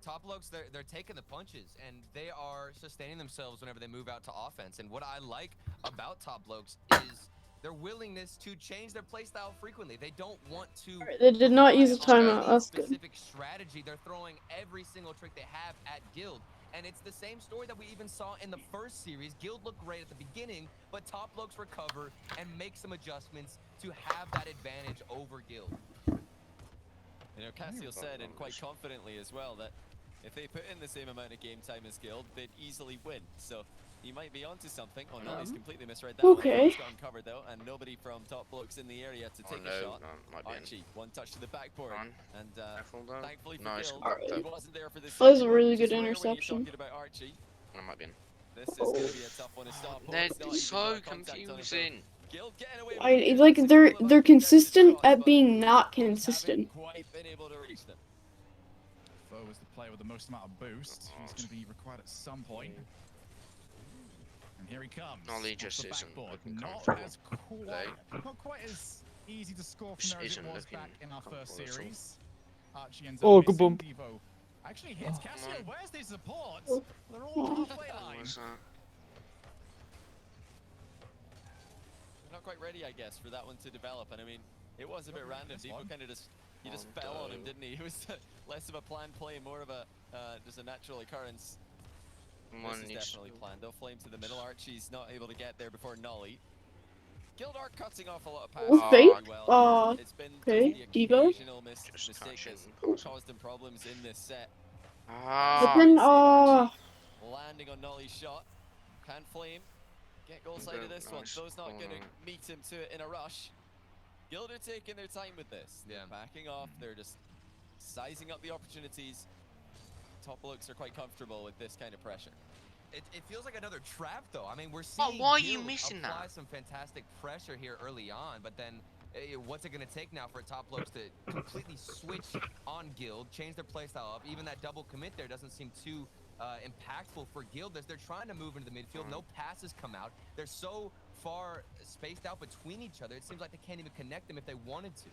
[SPEAKER 3] Top blokes, they're taking the punches, and they are sustaining themselves whenever they move out to offense. And what I like about top blokes is their willingness to change their playstyle frequently. They don't want to.
[SPEAKER 1] They did not use a
[SPEAKER 3] rely on
[SPEAKER 1] timeout.
[SPEAKER 3] any
[SPEAKER 1] That's good.
[SPEAKER 3] specific strategy. They're throwing every single trick they have at Guild,
[SPEAKER 14] And it's the same story that we even saw in the first series. Guild looked great at the beginning, but Top Blokes recover and make some adjustments to have that advantage over Guild.
[SPEAKER 19] You know, Cassio said, and quite confidently as well, that if they put in the same amount of game time as Guild, they'd easily win. So he might be onto something. Oh no, he's completely misread that.
[SPEAKER 1] Okay.
[SPEAKER 19] He's got him covered though, and nobody from Top Blokes in the area to take a shot. Archie, one touch to the backboard, and thankfully for Guild, he wasn't there for this.
[SPEAKER 1] That was a really good interception.
[SPEAKER 19] About Archie.
[SPEAKER 10] I might be in.
[SPEAKER 19] This is going to be a tough one to stop.
[SPEAKER 10] They're so confusing.
[SPEAKER 1] Like they're consistent at being not consistent.
[SPEAKER 19] Quite been able to reach them.
[SPEAKER 6] Foe was the player with the most amount of boost. He's going to be required at some point. And here he comes.
[SPEAKER 10] Nolly just isn't looking
[SPEAKER 6] not quite as easy to score from there as it was back in our first series. Archie ends up
[SPEAKER 20] good bump.
[SPEAKER 6] Devo actually hits Cassio. Where's the support? They're all halfway line.
[SPEAKER 19] Not quite ready, I guess, for that one to develop. And I mean, it was a bit random. Devo kind of just fell on him, didn't he? It was less of a planned play, more of a just a natural occurrence. This is definitely planned though. Flame to the middle. Archie's not able to get there before Nolly. Guild are cutting off a lot of passes.
[SPEAKER 1] Well.
[SPEAKER 19] It's been
[SPEAKER 1] Okay,
[SPEAKER 19] the
[SPEAKER 1] Devo.
[SPEAKER 19] occasional mistake that's caused them problems in this set.
[SPEAKER 1] But then,
[SPEAKER 19] Landing on Nolly's shot. Can Flame get goal side of this one? Those not going to meet him to it in a rush. Guild are taking their time with this. They're backing off. They're just sizing up the opportunities. Top Blokes are quite comfortable with this kind of pressure.
[SPEAKER 14] It feels like another trap, though. I mean, we're seeing
[SPEAKER 10] why are you missing
[SPEAKER 14] apply
[SPEAKER 10] that?
[SPEAKER 14] some fantastic pressure here early on, but then what's it going to take now for Top Blokes to completely switch on Guild, change their playstyle up? Even that double commit there doesn't seem too impactful for Guild as they're trying to move into the midfield. No passes come out. They're so far spaced out between each other, it seems like they can't even connect them if they wanted to.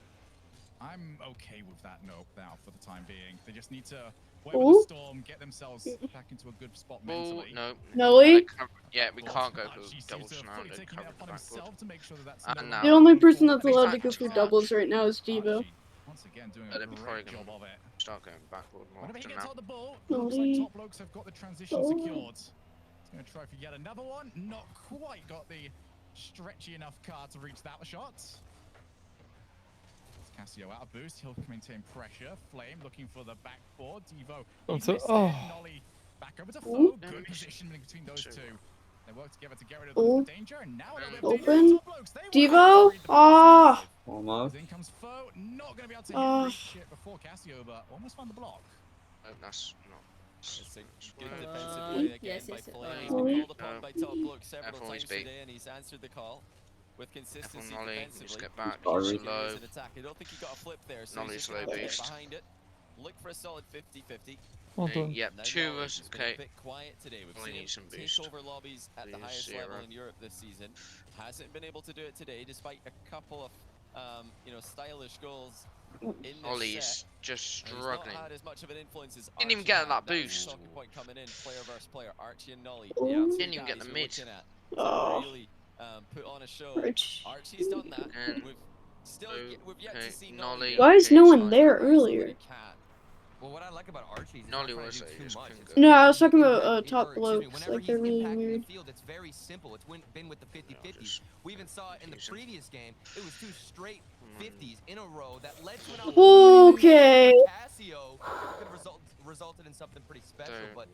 [SPEAKER 6] I'm okay with that nope now for the time being. They just need to weather the storm, get themselves back into a good spot mentally.
[SPEAKER 1] Nolly?
[SPEAKER 10] Yeah, we can't go for doubles now.
[SPEAKER 1] The only person that's allowed to go for doubles right now is Devo.
[SPEAKER 6] Once again, doing
[SPEAKER 10] a
[SPEAKER 6] great job of it.
[SPEAKER 10] Start going backward more
[SPEAKER 6] Whenever he
[SPEAKER 10] often
[SPEAKER 6] gets
[SPEAKER 10] now.
[SPEAKER 6] on the ball, looks like Top Blokes have got the transition secured. He's going to try for yet another one. Not quite got the stretchy enough car to reach that shot. Cassio out of boost, he'll maintain pressure. Flame looking for the backboard. Devo, Nolly back over to Foe. Good positioning between those two. They work together to get rid of the danger, and now a little bit of danger. Top Blokes,
[SPEAKER 1] Devo?
[SPEAKER 20] Almost.
[SPEAKER 6] In comes Foe, not going to be able to reach it before Cassio, but almost found the block.
[SPEAKER 10] That's not.
[SPEAKER 19] It's a good defensive play again by Flame. He's been called upon by Top Blokes several times today, and he's answered the call. With consistency defensively,
[SPEAKER 10] just get back.
[SPEAKER 19] Low. An attack. I don't think he got a flip there, so
[SPEAKER 10] Nolly's
[SPEAKER 19] he's
[SPEAKER 10] low boost.
[SPEAKER 19] Behind it. Look for a solid 50-50.
[SPEAKER 10] Yep, two of us. Okay.
[SPEAKER 19] A bit quiet today. We've
[SPEAKER 10] Only
[SPEAKER 19] seen
[SPEAKER 10] need some
[SPEAKER 19] him
[SPEAKER 10] boost.
[SPEAKER 19] take over lobbies at the highest level in Europe this season. Hasn't been able to do it today, despite a couple of, stylish goals in this
[SPEAKER 10] Ollie's
[SPEAKER 19] set.
[SPEAKER 10] just struggling.
[SPEAKER 19] He's not had as much of an influence as
[SPEAKER 10] Didn't even get that
[SPEAKER 19] Archie.
[SPEAKER 10] boost.
[SPEAKER 19] Talking point coming in, player versus player, Archie and Nolly.
[SPEAKER 10] Didn't even get the mid.
[SPEAKER 19] Really put on a show. Archie's done that. We've yet to see Nolly.
[SPEAKER 1] Why is no one there earlier?
[SPEAKER 14] Well, what I like about Archie is
[SPEAKER 10] Nolly
[SPEAKER 14] not
[SPEAKER 10] was
[SPEAKER 14] trying to do too much.
[SPEAKER 1] No, I was talking about Top Blokes. Like, they're really weird.
[SPEAKER 14] The field, it's very simple. It's been with the 50-50s. We even saw it in the previous game. It was 2 straight 50s in a row that led to an
[SPEAKER 1] okay.
[SPEAKER 14] Cassio could have resulted in something pretty special, but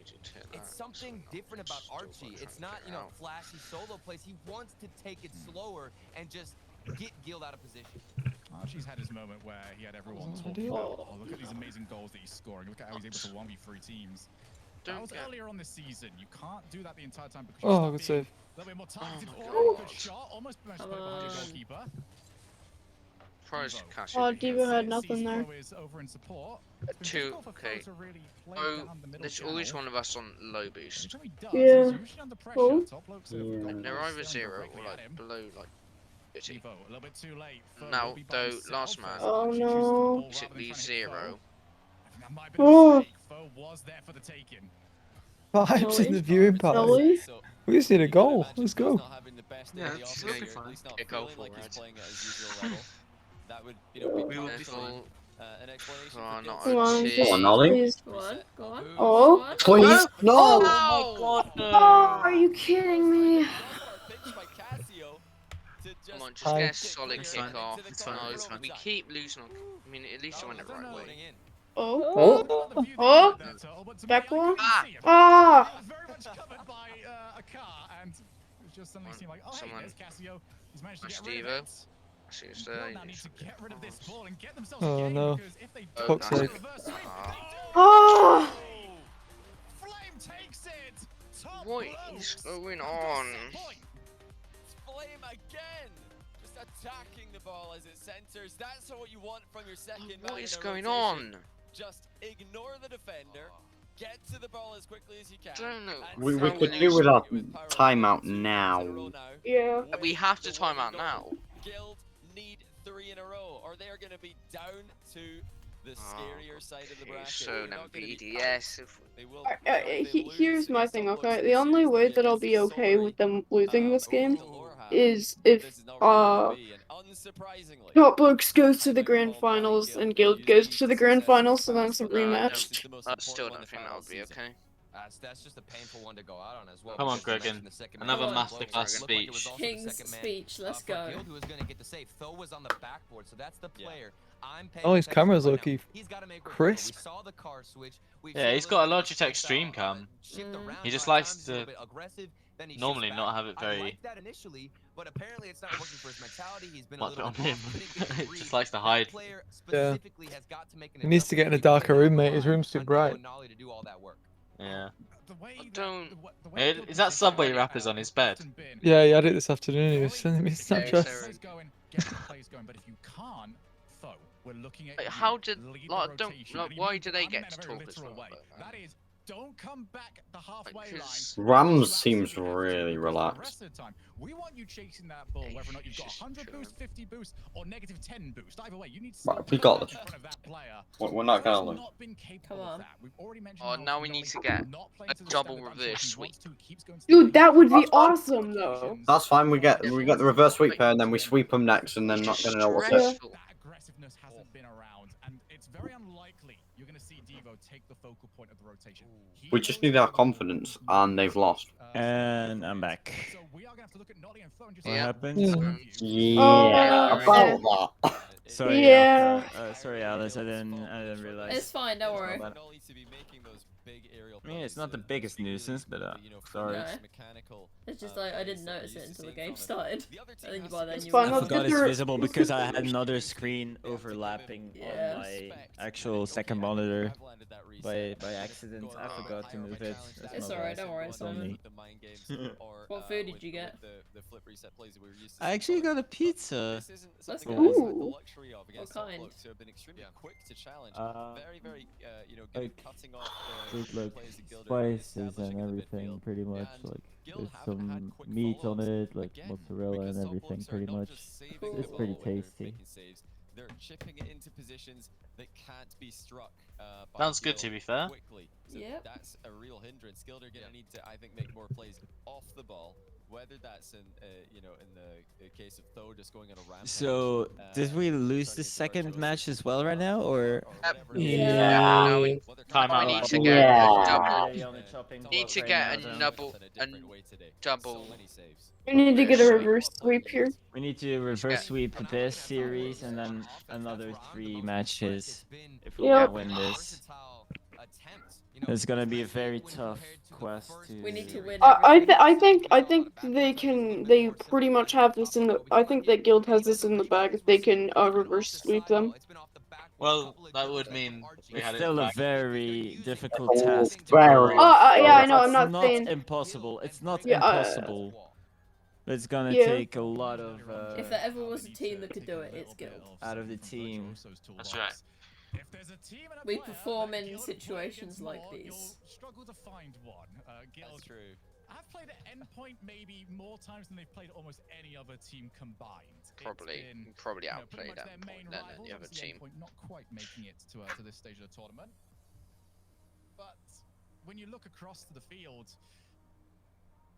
[SPEAKER 14] it's something different about Archie. It's not, flashy solo plays. He wants to take it slower and just get Guild out of position.
[SPEAKER 6] Archie's had his moment where he had everyone talking about, look at these amazing goals that he's scoring. Look at how he's able to 1v3 teams. That was earlier on this season. You can't do that the entire time because you're
[SPEAKER 20] good save.
[SPEAKER 6] a little bit more targeted. Good shot. Almost managed to put it behind your goalkeeper.
[SPEAKER 1] Devo had nothing there.
[SPEAKER 6] Over in support.
[SPEAKER 10] Okay. Oh, there's always one of us on low boost.
[SPEAKER 1] Yeah.
[SPEAKER 10] They're either 0 or like below like 50. Now though, last man.
[SPEAKER 1] Oh no.
[SPEAKER 10] Basically 0.
[SPEAKER 1] Oh.
[SPEAKER 20] Vibes in the viewing party. We just need a goal. Let's go.
[SPEAKER 10] Yeah, it's looking fine. A goal for it.
[SPEAKER 19] That would,
[SPEAKER 10] we will be full.
[SPEAKER 19] an explanation
[SPEAKER 10] Oh,
[SPEAKER 19] for
[SPEAKER 10] not
[SPEAKER 1] Come on,
[SPEAKER 10] OT.
[SPEAKER 1] just
[SPEAKER 16] on, Ollie.
[SPEAKER 1] please.
[SPEAKER 13] Go on, go on.
[SPEAKER 1] Oh.
[SPEAKER 13] Go on.
[SPEAKER 16] Please, no!
[SPEAKER 10] Oh
[SPEAKER 19] my
[SPEAKER 10] god,
[SPEAKER 1] Oh,
[SPEAKER 10] no!
[SPEAKER 1] are you kidding me?
[SPEAKER 10] Come on, just get a
[SPEAKER 20] It's
[SPEAKER 10] solid
[SPEAKER 9] It's
[SPEAKER 10] kick
[SPEAKER 9] fine.
[SPEAKER 10] off.
[SPEAKER 9] It's fine.
[SPEAKER 10] No,
[SPEAKER 9] It's fine.
[SPEAKER 10] we keep losing. I mean, at least it went the right way.
[SPEAKER 1] Oh.
[SPEAKER 20] Oh.
[SPEAKER 1] Oh. Back wall.
[SPEAKER 10] Ah!
[SPEAKER 1] Ah.
[SPEAKER 6] Very much covered by a car, and it just suddenly seemed like, oh, hey,
[SPEAKER 10] Someone.
[SPEAKER 6] there's Cassio. He's managed to
[SPEAKER 10] Nice
[SPEAKER 6] get rid of
[SPEAKER 10] Devo.
[SPEAKER 6] it.
[SPEAKER 10] I see it's
[SPEAKER 6] Guild
[SPEAKER 10] there.
[SPEAKER 6] now need to get rid of this ball and get themselves a
[SPEAKER 20] Oh
[SPEAKER 6] game,
[SPEAKER 20] no.
[SPEAKER 6] because if they
[SPEAKER 10] Oh,
[SPEAKER 6] don't
[SPEAKER 20] Fuck's
[SPEAKER 10] that's
[SPEAKER 20] sake.
[SPEAKER 10] it.
[SPEAKER 6] reverse sweep,
[SPEAKER 1] Oh.
[SPEAKER 6] Flame takes it. Top
[SPEAKER 10] What
[SPEAKER 6] Blokes
[SPEAKER 10] is going
[SPEAKER 6] have got
[SPEAKER 10] on?
[SPEAKER 6] set point.
[SPEAKER 19] Flame again! Just attacking the ball as it centers. That's what you want from your second man.
[SPEAKER 10] What is
[SPEAKER 19] in a
[SPEAKER 10] going
[SPEAKER 19] rotation.
[SPEAKER 10] on?
[SPEAKER 19] Just ignore the defender. Get to the ball as quickly as you can.
[SPEAKER 10] Don't know.
[SPEAKER 16] We
[SPEAKER 10] How
[SPEAKER 16] could
[SPEAKER 10] we're
[SPEAKER 16] do with
[SPEAKER 10] losing.
[SPEAKER 16] our timeout now.
[SPEAKER 1] Yeah.
[SPEAKER 10] We have to time out now.
[SPEAKER 19] Guild need 3 in a row, or they are going to be down to the scarier side of the bracket.
[SPEAKER 10] So
[SPEAKER 19] They're
[SPEAKER 10] then
[SPEAKER 19] not gonna be
[SPEAKER 10] BDS.
[SPEAKER 19] They will,
[SPEAKER 1] Here's my thing, okay? The only way that I'll be okay with them losing this game is if Top Blokes goes to the grand finals and Guild goes to the grand finals, so then it's a rematch.
[SPEAKER 10] I still don't think that would be okay.
[SPEAKER 14] That's just a painful one to go out on as well.
[SPEAKER 9] Come on,
[SPEAKER 14] because you
[SPEAKER 9] Gregan.
[SPEAKER 14] mentioned the second
[SPEAKER 9] Another
[SPEAKER 14] man,
[SPEAKER 9] masterclass
[SPEAKER 14] Blokes, it looked like it was
[SPEAKER 9] speech.
[SPEAKER 14] also the
[SPEAKER 13] King's
[SPEAKER 14] second man,
[SPEAKER 13] speech, let's
[SPEAKER 14] for
[SPEAKER 13] go.
[SPEAKER 14] Guild who was going to get the save. Tho was on the backboard, so that's the player. I'm paying
[SPEAKER 20] Oh, his
[SPEAKER 14] attention
[SPEAKER 20] camera's
[SPEAKER 14] right
[SPEAKER 20] low-key
[SPEAKER 14] now. He's gotta make
[SPEAKER 20] crisp.
[SPEAKER 14] We saw the car switch. We've
[SPEAKER 9] Yeah,
[SPEAKER 14] seen
[SPEAKER 9] he's
[SPEAKER 14] a
[SPEAKER 9] got a
[SPEAKER 14] little bit of
[SPEAKER 9] Logitech stream cam.
[SPEAKER 14] shift around
[SPEAKER 9] He just
[SPEAKER 14] at
[SPEAKER 9] likes
[SPEAKER 14] times, he's a little
[SPEAKER 9] to
[SPEAKER 14] bit aggressive, then he
[SPEAKER 9] normally
[SPEAKER 14] shifts
[SPEAKER 9] not
[SPEAKER 14] back.
[SPEAKER 9] have it
[SPEAKER 14] I
[SPEAKER 9] very
[SPEAKER 14] like that initially, but apparently it's not working for his mentality. He's been a
[SPEAKER 9] much
[SPEAKER 14] little
[SPEAKER 9] on
[SPEAKER 14] bit
[SPEAKER 9] him.
[SPEAKER 14] confident.
[SPEAKER 9] He just likes to hide.
[SPEAKER 14] Player
[SPEAKER 20] Yeah.
[SPEAKER 14] specifically has got to make an
[SPEAKER 20] He needs to get in a
[SPEAKER 14] adjustment.
[SPEAKER 20] darker room, mate. His room's too
[SPEAKER 14] On
[SPEAKER 20] bright.
[SPEAKER 14] Nolly to do all that work.
[SPEAKER 9] Yeah.
[SPEAKER 10] Don't.
[SPEAKER 9] Is that Subway rappers on his bed?
[SPEAKER 20] Yeah, he had it this afternoon. He was sending me Snapchats.
[SPEAKER 6] But if you can't, Tho, we're looking at
[SPEAKER 10] Like, how did
[SPEAKER 6] lead
[SPEAKER 10] like
[SPEAKER 6] the
[SPEAKER 10] don't
[SPEAKER 6] rotation.
[SPEAKER 10] like
[SPEAKER 6] And
[SPEAKER 10] why
[SPEAKER 6] you
[SPEAKER 10] do
[SPEAKER 6] mean-
[SPEAKER 10] they
[SPEAKER 6] I mean
[SPEAKER 10] get
[SPEAKER 6] that
[SPEAKER 10] to
[SPEAKER 6] in a very
[SPEAKER 10] talk as
[SPEAKER 6] literal
[SPEAKER 10] well?
[SPEAKER 6] way. That is, don't come back the halfway
[SPEAKER 10] Because
[SPEAKER 6] line.
[SPEAKER 16] Rams seems really relaxed.
[SPEAKER 6] The rest of the time, we want you chasing that ball, whether or not you've got 100 boost, 50 boost, or negative 10 boost. Either way, you need to stay
[SPEAKER 16] Right, we got
[SPEAKER 6] in
[SPEAKER 16] this.
[SPEAKER 6] front of that player.
[SPEAKER 16] We're not gonna
[SPEAKER 6] Tho's
[SPEAKER 16] lose.
[SPEAKER 6] not been capable of that. We've already mentioned
[SPEAKER 10] Oh,
[SPEAKER 6] how
[SPEAKER 10] now we need to get
[SPEAKER 6] not playing
[SPEAKER 10] a
[SPEAKER 6] to the
[SPEAKER 10] double
[SPEAKER 6] standard that I'm sure
[SPEAKER 10] reverse
[SPEAKER 6] he
[SPEAKER 10] sweep.
[SPEAKER 6] wants to, keeps going to
[SPEAKER 1] Dude, that would be
[SPEAKER 16] That's fine.
[SPEAKER 1] awesome, though.
[SPEAKER 16] That's fine. We get the reverse sweep here, and then we sweep them next, and then not gonna know what's it.
[SPEAKER 10] Stressful.
[SPEAKER 6] That aggressiveness hasn't been around, and it's very unlikely you're going to see Devo take the focal point of the rotation.
[SPEAKER 16] We just need our confidence, and they've lost.
[SPEAKER 11] And I'm back.
[SPEAKER 6] So we are going to have to look at Nolly and Tho and just
[SPEAKER 11] What
[SPEAKER 10] Yeah.
[SPEAKER 11] happened?
[SPEAKER 16] Yeah, about that.
[SPEAKER 11] Sorry,
[SPEAKER 1] Yeah.
[SPEAKER 11] sorry, Alice. I didn't realize.
[SPEAKER 13] It's fine, don't worry.
[SPEAKER 11] I mean, it's not the biggest nuisance, but sorry.
[SPEAKER 13] No. It's just I didn't notice it until the game started. I think by then
[SPEAKER 1] It's
[SPEAKER 13] you
[SPEAKER 1] fine,
[SPEAKER 11] I
[SPEAKER 1] let's
[SPEAKER 11] forgot
[SPEAKER 1] get
[SPEAKER 11] it's
[SPEAKER 1] through it.
[SPEAKER 11] visible because I had another screen overlapping
[SPEAKER 13] Yeah.
[SPEAKER 11] on my actual second monitor by accident. I forgot to move it. That's
[SPEAKER 13] It's
[SPEAKER 11] my
[SPEAKER 13] alright,
[SPEAKER 11] bad.
[SPEAKER 13] don't worry,
[SPEAKER 11] It's on me.
[SPEAKER 13] What food did you get?
[SPEAKER 11] I actually got a pizza.
[SPEAKER 13] Let's
[SPEAKER 11] for
[SPEAKER 13] go.
[SPEAKER 11] once.
[SPEAKER 1] Ooh.
[SPEAKER 13] What kind?
[SPEAKER 11] Like with like spices and everything, pretty much. Like there's some meat on it, like mozzarella and everything, pretty much. It's pretty tasty.
[SPEAKER 19] They're chipping it into positions that can't be struck.
[SPEAKER 9] Sounds good, to be fair.
[SPEAKER 19] Quickly. So
[SPEAKER 13] Yep.
[SPEAKER 19] that's a real hindrance. Guild are going to need to, I think, make more plays off the ball. Whether that's in, in the case of Tho just going on a rampage.
[SPEAKER 11] So did we lose the second match as well right now, or?
[SPEAKER 10] Yeah. Now we need to get a double. Need to get a double.
[SPEAKER 1] We need to get a reverse sweep here.
[SPEAKER 11] We need to reverse sweep this series and then another 3 matches if we
[SPEAKER 1] Yep.
[SPEAKER 11] want to win this. It's gonna be a very tough quest to.
[SPEAKER 13] We need to win.
[SPEAKER 1] I think they can. They pretty much have this in the. I think that Guild has this in the bag if they can reverse sweep them.
[SPEAKER 9] Well, that would mean we
[SPEAKER 11] It's
[SPEAKER 9] had
[SPEAKER 11] still
[SPEAKER 9] it
[SPEAKER 11] a
[SPEAKER 9] back.
[SPEAKER 11] very difficult task to
[SPEAKER 16] very.
[SPEAKER 11] pull
[SPEAKER 1] Oh,
[SPEAKER 11] off.
[SPEAKER 1] yeah, I know. I'm
[SPEAKER 11] It's
[SPEAKER 1] not
[SPEAKER 11] not
[SPEAKER 1] saying.
[SPEAKER 11] impossible. It's not
[SPEAKER 1] Yeah,
[SPEAKER 11] impossible. It's gonna
[SPEAKER 1] Yeah.
[SPEAKER 11] take a lot of
[SPEAKER 13] If there ever was a team that could do it, it's Guild.
[SPEAKER 11] out of the team.
[SPEAKER 9] That's right.
[SPEAKER 6] If there's a team and a
[SPEAKER 13] We
[SPEAKER 6] player
[SPEAKER 13] perform
[SPEAKER 6] that
[SPEAKER 13] in
[SPEAKER 6] Guild
[SPEAKER 13] situations
[SPEAKER 6] will,
[SPEAKER 13] like
[SPEAKER 6] you'll
[SPEAKER 13] these.
[SPEAKER 6] struggle to find one. Guild.
[SPEAKER 19] That's true.
[SPEAKER 6] I've played at Endpoint maybe more times than they've played almost any other team combined.
[SPEAKER 10] Probably
[SPEAKER 6] Pretty
[SPEAKER 10] outplayed
[SPEAKER 6] much
[SPEAKER 10] that
[SPEAKER 6] their main
[SPEAKER 10] point than
[SPEAKER 6] rival,
[SPEAKER 10] the other
[SPEAKER 6] obviously
[SPEAKER 10] team.
[SPEAKER 6] Endpoint not quite making it to this stage of the tournament. But when you look across to the field,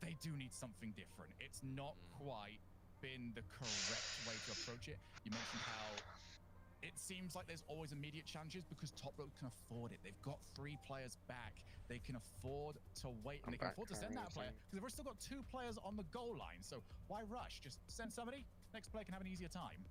[SPEAKER 6] they do need something different. It's not quite been the correct way to approach it. You mentioned how it seems like there's always immediate challenges because Top Blokes can afford it. They've got 3 players back. They can afford to wait, and they can afford to send that player because they've still got 2 players on the goal line. So why rush? Just send somebody. Next player can have an easier time.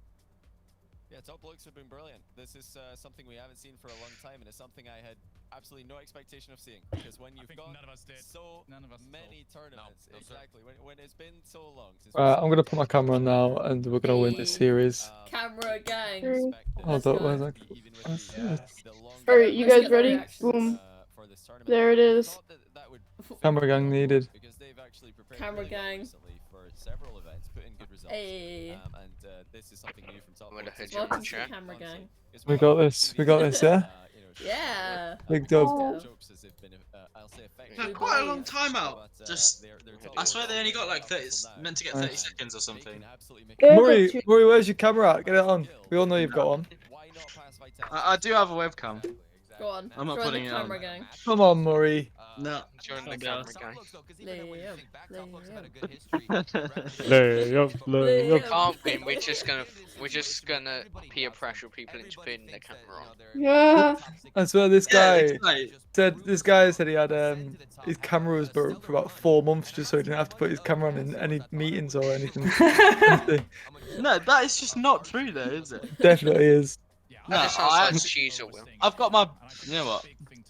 [SPEAKER 19] Yeah, Top Blokes have been brilliant. This is something we haven't seen for a long time, and it's something I had absolutely no expectation of seeing. Because when you've got so many tournaments, exactly, when it's been so long since
[SPEAKER 20] I'm gonna put my camera on now, and we're gonna win this series.
[SPEAKER 13] Camera gang.
[SPEAKER 20] Hold up, where's that?
[SPEAKER 1] Alright, you guys ready? Boom. There it is.
[SPEAKER 20] Camera gang needed.
[SPEAKER 13] Camera gang. Hey.
[SPEAKER 19] This is something new from Top
[SPEAKER 10] Blokes.
[SPEAKER 13] Welcome to the camera gang.
[SPEAKER 20] We got this. We got this. Yeah.
[SPEAKER 13] Yeah.
[SPEAKER 20] Big dub.
[SPEAKER 4] Quite a long time out. Just, I swear they only got like 30, meant to get 30 seconds or something.
[SPEAKER 20] Murray, where's your camera at? Get it on. We all know you've got one.
[SPEAKER 4] I do have a webcam.
[SPEAKER 13] Go on.
[SPEAKER 4] I'm not
[SPEAKER 13] Join
[SPEAKER 4] putting
[SPEAKER 13] the
[SPEAKER 4] it on.
[SPEAKER 13] camera gang.
[SPEAKER 20] Come on, Murray.
[SPEAKER 4] No.
[SPEAKER 10] Join the camera gang.
[SPEAKER 2] Lay up.
[SPEAKER 10] Can't win. We're just gonna peer pressure people into putting their camera on.
[SPEAKER 1] Yeah.
[SPEAKER 20] I swear this guy said he had his camera was broke for about 4 months just so he didn't have to put his camera on in any meetings or anything.
[SPEAKER 4] No, that is just not true though, is it?
[SPEAKER 20] Definitely is.
[SPEAKER 10] No, that sounds like Cheezer will.
[SPEAKER 4] I've got my. You know what?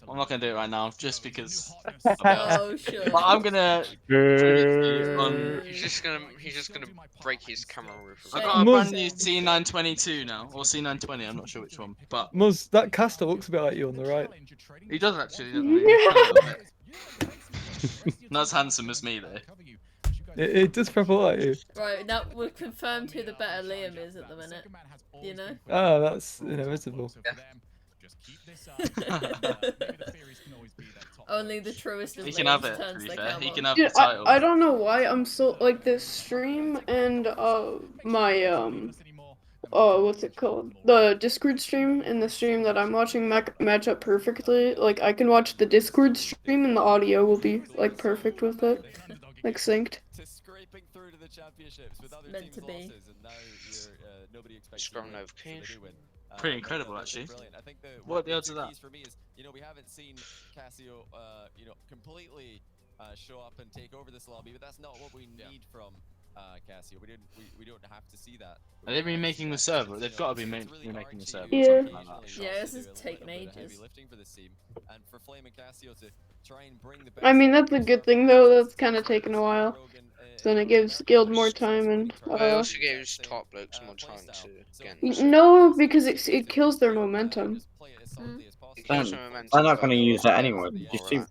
[SPEAKER 4] I'm not gonna do it right now, just because.
[SPEAKER 13] Oh sure.
[SPEAKER 4] But I'm gonna.
[SPEAKER 10] He's just gonna break his camera roof.
[SPEAKER 4] I got a brand new C922 now, or C920. I'm not sure which one, but.
[SPEAKER 20] Muzz, that caster looks a bit like you on the right.
[SPEAKER 4] He does actually, doesn't he? Not as handsome as me though.
[SPEAKER 20] It does probably look like you.
[SPEAKER 13] Right, now we've confirmed who the better Liam is at the minute. You know?
[SPEAKER 20] Oh, that's inevitable.
[SPEAKER 13] Only the truest of
[SPEAKER 4] He can have it,
[SPEAKER 13] turns
[SPEAKER 4] to be
[SPEAKER 13] their
[SPEAKER 4] fair.
[SPEAKER 13] camera
[SPEAKER 4] He can
[SPEAKER 13] on.
[SPEAKER 4] have the title.
[SPEAKER 1] I don't know why I'm so like this stream and my what's it called? The Discord stream and the stream that I'm watching match up perfectly. Like I can watch the Discord stream and the audio will be like perfect with it, like synced.
[SPEAKER 13] Meant to be.
[SPEAKER 10] Strong notification.
[SPEAKER 4] Pretty incredible, actually. What are the odds of that?
[SPEAKER 19] For me is, we haven't seen Cassio, completely show up and take over this lobby, but that's not what we need from Cassio. We don't have to see that.
[SPEAKER 4] Are they remaking the server? They've got to be remaking the server.
[SPEAKER 1] Yeah.
[SPEAKER 13] Yeah, this is taking ages.
[SPEAKER 1] I mean that's a good thing though. That's kind of taken a while. So then it gives Guild more time and.
[SPEAKER 10] It also gives Top Blokes more time to get.
[SPEAKER 1] No, because it kills their momentum.
[SPEAKER 16] They're not going to use it anyway. Did you see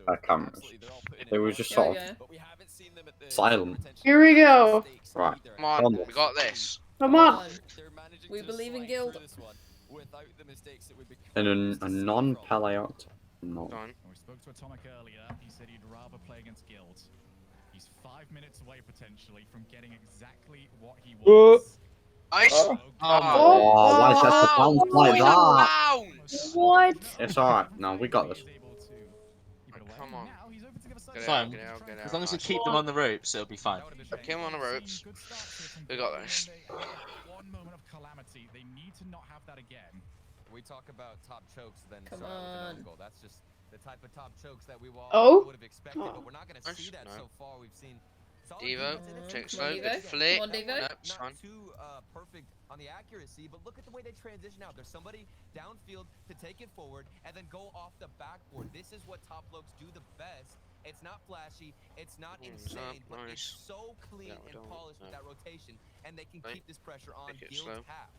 [SPEAKER 16] their cameras? They were just sort of silent.
[SPEAKER 1] Here we go.
[SPEAKER 16] Right.
[SPEAKER 10] Come on, we got this.
[SPEAKER 1] Come on.
[SPEAKER 13] We believe in Guild.
[SPEAKER 16] And a non-Paleot. No.
[SPEAKER 6] We spoke to Atomic earlier. He said he'd rather play against Guild. He's 5 minutes away potentially from getting exactly what he wants.
[SPEAKER 10] Ice.
[SPEAKER 16] Oh, why is that the bounce like that?
[SPEAKER 1] What?
[SPEAKER 16] It's alright. No, we got this.
[SPEAKER 10] Come on.
[SPEAKER 4] Fine. As long as we keep them on the ropes, it'll be fine.
[SPEAKER 10] Keep them on the ropes. We got this.
[SPEAKER 6] One moment of calamity. They need to not have that again.
[SPEAKER 14] We talk about top chokes, then
[SPEAKER 13] Come
[SPEAKER 14] on. That's just the type of top chokes that we would have expected, but we're not going to see that so far. We've seen
[SPEAKER 10] Devo, take slow, good flick.
[SPEAKER 13] Come on, Devo.
[SPEAKER 10] Nope, it's fine.
[SPEAKER 14] Not too perfect on the accuracy, but look at the way they transition out. There's somebody downfield to take it forward and then go off the backboard. This is what Top Blokes do the best. It's not flashy, it's not insane, but it's so clean and polished with that rotation, and they can keep this pressure on Guild's half.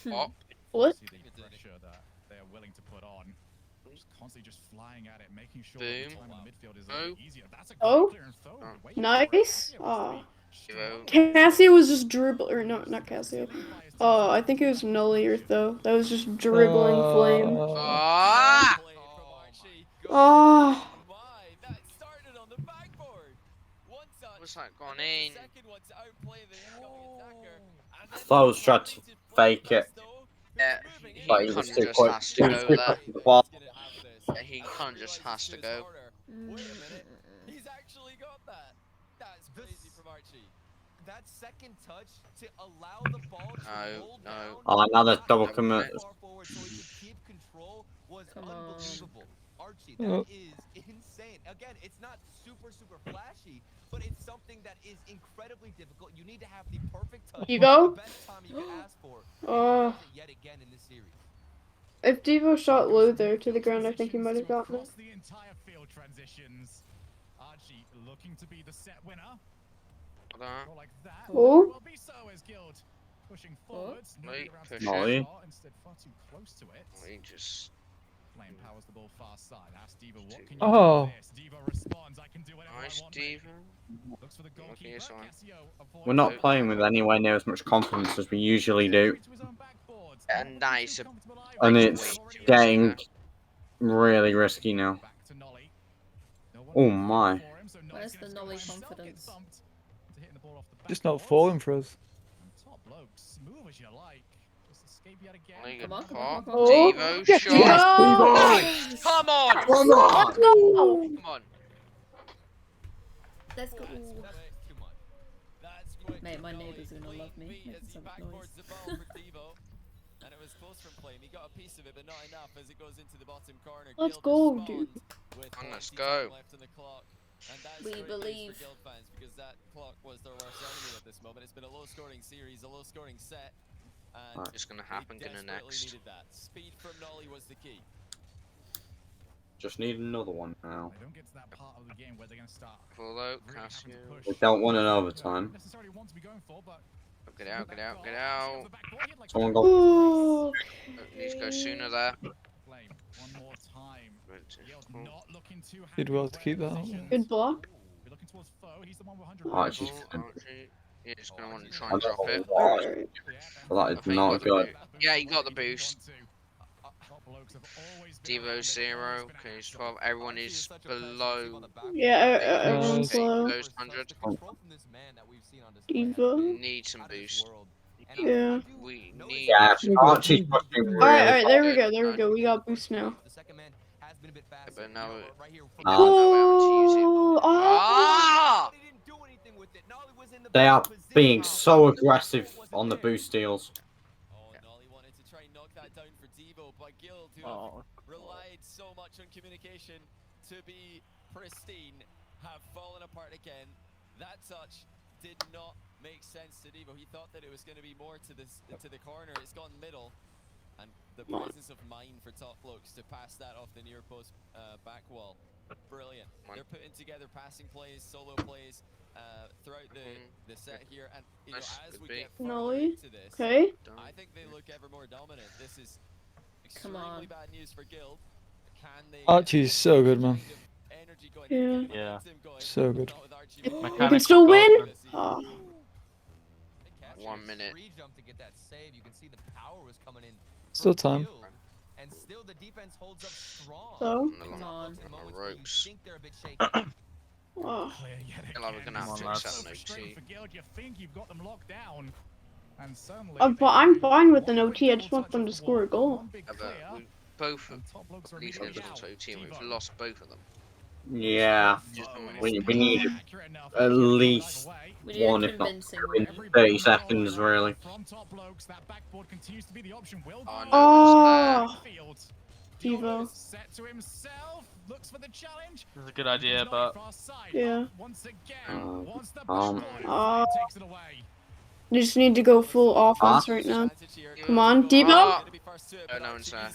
[SPEAKER 10] Pop.
[SPEAKER 1] What?
[SPEAKER 6] The pressure that they are willing to put on. Just constantly just flying at it, making sure the time in the midfield is a little easier. That's a clear and throw.
[SPEAKER 1] Nice. Cassio was just dribble, or no, not Cassio. I think it was Nully though. That was just dribbling flame.
[SPEAKER 10] What's that gone in?
[SPEAKER 16] I thought I was trying to fake it.
[SPEAKER 10] Yeah,
[SPEAKER 16] But
[SPEAKER 10] he
[SPEAKER 16] he was
[SPEAKER 10] kind
[SPEAKER 16] too
[SPEAKER 10] of just
[SPEAKER 16] quick.
[SPEAKER 10] has to go there. Yeah, he kind of just has to go.
[SPEAKER 19] He's actually got that. That's crazy from Archie.
[SPEAKER 3] that second touch to allow the ball to roll down.
[SPEAKER 16] Oh, another double commit.
[SPEAKER 3] So he could keep control was unbelievable. Archie,
[SPEAKER 20] Oh.
[SPEAKER 3] that is insane. Again, it's not super flashy, but it's something that is incredibly difficult. You need to have the perfect touch.
[SPEAKER 1] Devo?
[SPEAKER 3] The best time you can ask for.
[SPEAKER 1] Oh.
[SPEAKER 3] Yet again in this series.
[SPEAKER 1] If Devo shot low there to the ground, I think he might have gotten it.
[SPEAKER 6] The entire field transitions. Archie looking to be the set winner. Like that.
[SPEAKER 1] Oh.
[SPEAKER 6] Will be so as Guild pushing forwards.
[SPEAKER 10] Wait, push
[SPEAKER 16] Molly.
[SPEAKER 10] it.
[SPEAKER 6] Instead, far too close to it.
[SPEAKER 10] Wait, just.
[SPEAKER 6] Flame powers the ball far side. Ask Diva, what can you
[SPEAKER 20] Oh.
[SPEAKER 6] do with this? Diva responds, I can do whatever
[SPEAKER 10] Nice,
[SPEAKER 6] I want.
[SPEAKER 10] Diva.
[SPEAKER 6] Looks for the
[SPEAKER 10] Okay,
[SPEAKER 6] goalkeeper.
[SPEAKER 10] it's fine.
[SPEAKER 6] Casio
[SPEAKER 16] We're not playing with anywhere near as much confidence as we usually do.
[SPEAKER 10] And that is a.
[SPEAKER 16] And it's getting really risky now. Oh my.
[SPEAKER 13] Where's the Nolly confidence?
[SPEAKER 20] Just not falling for us.
[SPEAKER 6] Top Blokes, move as you like. Just escape yet again.
[SPEAKER 13] Come on.
[SPEAKER 1] Oh.
[SPEAKER 10] Devo
[SPEAKER 1] Yes,
[SPEAKER 10] shot.
[SPEAKER 1] Devo!
[SPEAKER 10] Come on!
[SPEAKER 16] Come on!
[SPEAKER 1] Let's go!
[SPEAKER 10] Come on.
[SPEAKER 13] Let's go.
[SPEAKER 3] Too much.
[SPEAKER 13] Mate, my neighbours are gonna love me. Making so much noise.
[SPEAKER 19] And it was close from Flame. He got a piece of it, but not enough as it goes into the bottom corner.
[SPEAKER 1] Let's
[SPEAKER 19] Guild
[SPEAKER 1] go, dude.
[SPEAKER 19] with
[SPEAKER 10] Let's
[SPEAKER 19] 20
[SPEAKER 10] go.
[SPEAKER 19] time left on the clock. And that is
[SPEAKER 13] We
[SPEAKER 19] great news
[SPEAKER 13] believe.
[SPEAKER 19] for Guild fans because that clock was their worst enemy at this moment. It's been a low-scoring series, a low-scoring set. And
[SPEAKER 10] It's gonna happen
[SPEAKER 19] they
[SPEAKER 10] in the
[SPEAKER 19] desperately
[SPEAKER 10] next.
[SPEAKER 19] needed that. Speed from Nolly was the key.
[SPEAKER 16] Just need another one now.
[SPEAKER 6] They don't get to that part of the game where they're going to start.
[SPEAKER 10] Follow,
[SPEAKER 6] really having to
[SPEAKER 10] Casio.
[SPEAKER 6] push.
[SPEAKER 16] We don't want an
[SPEAKER 6] Don't
[SPEAKER 16] overtime.
[SPEAKER 6] necessarily want to be going for, but
[SPEAKER 10] Get out, get out, get out.
[SPEAKER 16] Someone go.
[SPEAKER 1] Ooh.
[SPEAKER 10] Needs to go sooner there.
[SPEAKER 6] Flame one more time. Guild not looking too happy
[SPEAKER 20] Did well
[SPEAKER 6] with
[SPEAKER 20] to
[SPEAKER 6] where
[SPEAKER 20] keep
[SPEAKER 6] the
[SPEAKER 20] that.
[SPEAKER 6] position
[SPEAKER 1] Good
[SPEAKER 6] is.
[SPEAKER 1] block.
[SPEAKER 6] We're looking towards Foe. He's the one with 100.
[SPEAKER 16] Archie's.
[SPEAKER 10] Archie. He's gonna want to try
[SPEAKER 16] I
[SPEAKER 10] and
[SPEAKER 16] don't
[SPEAKER 10] drop it.
[SPEAKER 16] know why.
[SPEAKER 1] Alright.
[SPEAKER 16] But that
[SPEAKER 10] I
[SPEAKER 16] is
[SPEAKER 10] think you
[SPEAKER 16] not
[SPEAKER 10] got the
[SPEAKER 16] good.
[SPEAKER 10] boost. Yeah, you got the boost. Devo 0, okay, he's 12. Everyone is below.
[SPEAKER 1] Yeah, everyone's
[SPEAKER 10] Okay,
[SPEAKER 1] low.
[SPEAKER 10] those 100.
[SPEAKER 1] Diva.
[SPEAKER 10] Need some boost.
[SPEAKER 1] Yeah.
[SPEAKER 10] We need.
[SPEAKER 16] Yeah, Archie's pushing really.
[SPEAKER 1] Alright, there we go, there we go. We got boost now.
[SPEAKER 10] But now,
[SPEAKER 1] Oh,
[SPEAKER 10] ah!
[SPEAKER 16] They are being so aggressive on the boost deals.
[SPEAKER 19] Oh, Nolly wanted to try and knock that down for Devo, but Guild, who have relied so much on communication to be pristine, have fallen apart again. That touch did not make sense to Devo. He thought that it was going to be more to the corner. It's gone middle. And the presence of mind for Top Blokes to pass that off the near post back wall. Brilliant. They're putting together passing plays, solo plays throughout the set here. And you know, as we get further into this,
[SPEAKER 1] okay.
[SPEAKER 19] I think they look ever more dominant. This is extremely bad news for Guild. Can they
[SPEAKER 20] Archie's so good, man.
[SPEAKER 19] energy going,
[SPEAKER 1] Yeah.
[SPEAKER 20] So good.
[SPEAKER 1] We can still win. Oh.
[SPEAKER 10] 1 minute.
[SPEAKER 20] Still time.
[SPEAKER 3] And still the defense holds up strong.
[SPEAKER 1] So.
[SPEAKER 10] Come on. Ropes.
[SPEAKER 1] Oh.
[SPEAKER 10] Feel like we're gonna have to accept an OT.
[SPEAKER 6] You think you've got them locked down, and suddenly
[SPEAKER 1] But I'm fine with an OT. I just want them to score a goal.
[SPEAKER 10] Yeah, but we both of these games gone to OT and we've lost both of them.
[SPEAKER 16] Yeah. We need at least one, if not two, in 30 seconds, really.
[SPEAKER 1] Oh. Devo.
[SPEAKER 6] Set to himself, looks for the challenge.
[SPEAKER 9] It's a good idea, but
[SPEAKER 1] Yeah.
[SPEAKER 6] Once again,
[SPEAKER 1] takes it away. You just need to go full offense right now. Come on, Devo.
[SPEAKER 10] No one's there.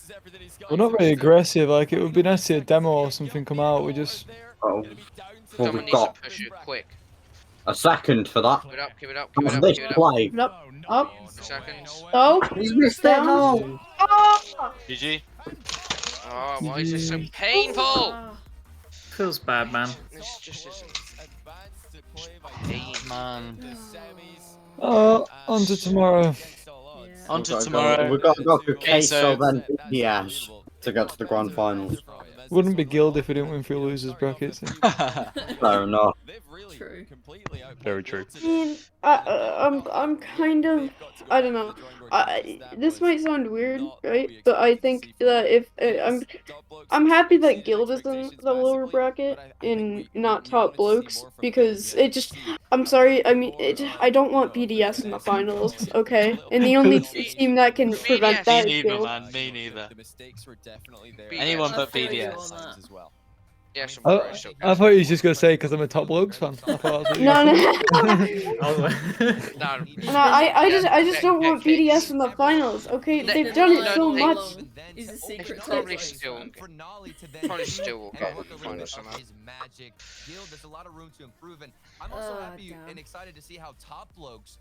[SPEAKER 20] We're not very aggressive. Like, it would be nice to see a demo or something come out. We just.
[SPEAKER 16] Oh. Well,
[SPEAKER 10] Someone
[SPEAKER 16] we've
[SPEAKER 10] needs to
[SPEAKER 16] got
[SPEAKER 10] push it quick.
[SPEAKER 16] a second for that.
[SPEAKER 10] Keep it up, keep it up, keep it up,
[SPEAKER 16] This
[SPEAKER 10] keep it up.
[SPEAKER 16] play.
[SPEAKER 1] Up. Up.
[SPEAKER 10] 2 seconds.
[SPEAKER 1] Oh.
[SPEAKER 16] He's missed it. No.
[SPEAKER 1] Oh.
[SPEAKER 9] GG.
[SPEAKER 10] Oh, why is this so painful?
[SPEAKER 9] Feels bad, man.
[SPEAKER 10] This just isn't.
[SPEAKER 9] Man.
[SPEAKER 20] On to tomorrow.
[SPEAKER 9] On to tomorrow.
[SPEAKER 16] We've got to go for Queso then Diaz to get to the grand finals.
[SPEAKER 20] Wouldn't be Guild if we didn't win through losers brackets.
[SPEAKER 16] Fair enough.
[SPEAKER 13] True.
[SPEAKER 2] Very true.
[SPEAKER 1] I mean, I'm kind of, I don't know. This might sound weird, right? But I think that if I'm happy that Guild is in the lower bracket and not top blokes because it just. I'm sorry. I mean, I don't want BDS in the finals. Okay, and the only team that can prevent that is Guild.
[SPEAKER 9] Man. Me neither.
[SPEAKER 10] BDS.
[SPEAKER 9] Anyone but
[SPEAKER 13] I feel you
[SPEAKER 9] BDS.
[SPEAKER 13] on that.
[SPEAKER 10] Yeah, some
[SPEAKER 20] I,
[SPEAKER 10] pro still
[SPEAKER 20] I thought he was just gonna say because I'm a top blokes fan. I thought that's what
[SPEAKER 1] No, no.
[SPEAKER 10] No,
[SPEAKER 1] No, I just don't want BDS in the finals. Okay, they've done it so much.
[SPEAKER 13] Is a secret
[SPEAKER 10] probably
[SPEAKER 13] top
[SPEAKER 10] still
[SPEAKER 13] lane.
[SPEAKER 10] will get in the finals somehow.
[SPEAKER 3] Magic. Guild, there's a lot of room to improve, and I'm also happy
[SPEAKER 13] damn.
[SPEAKER 3] and excited to see how top blokes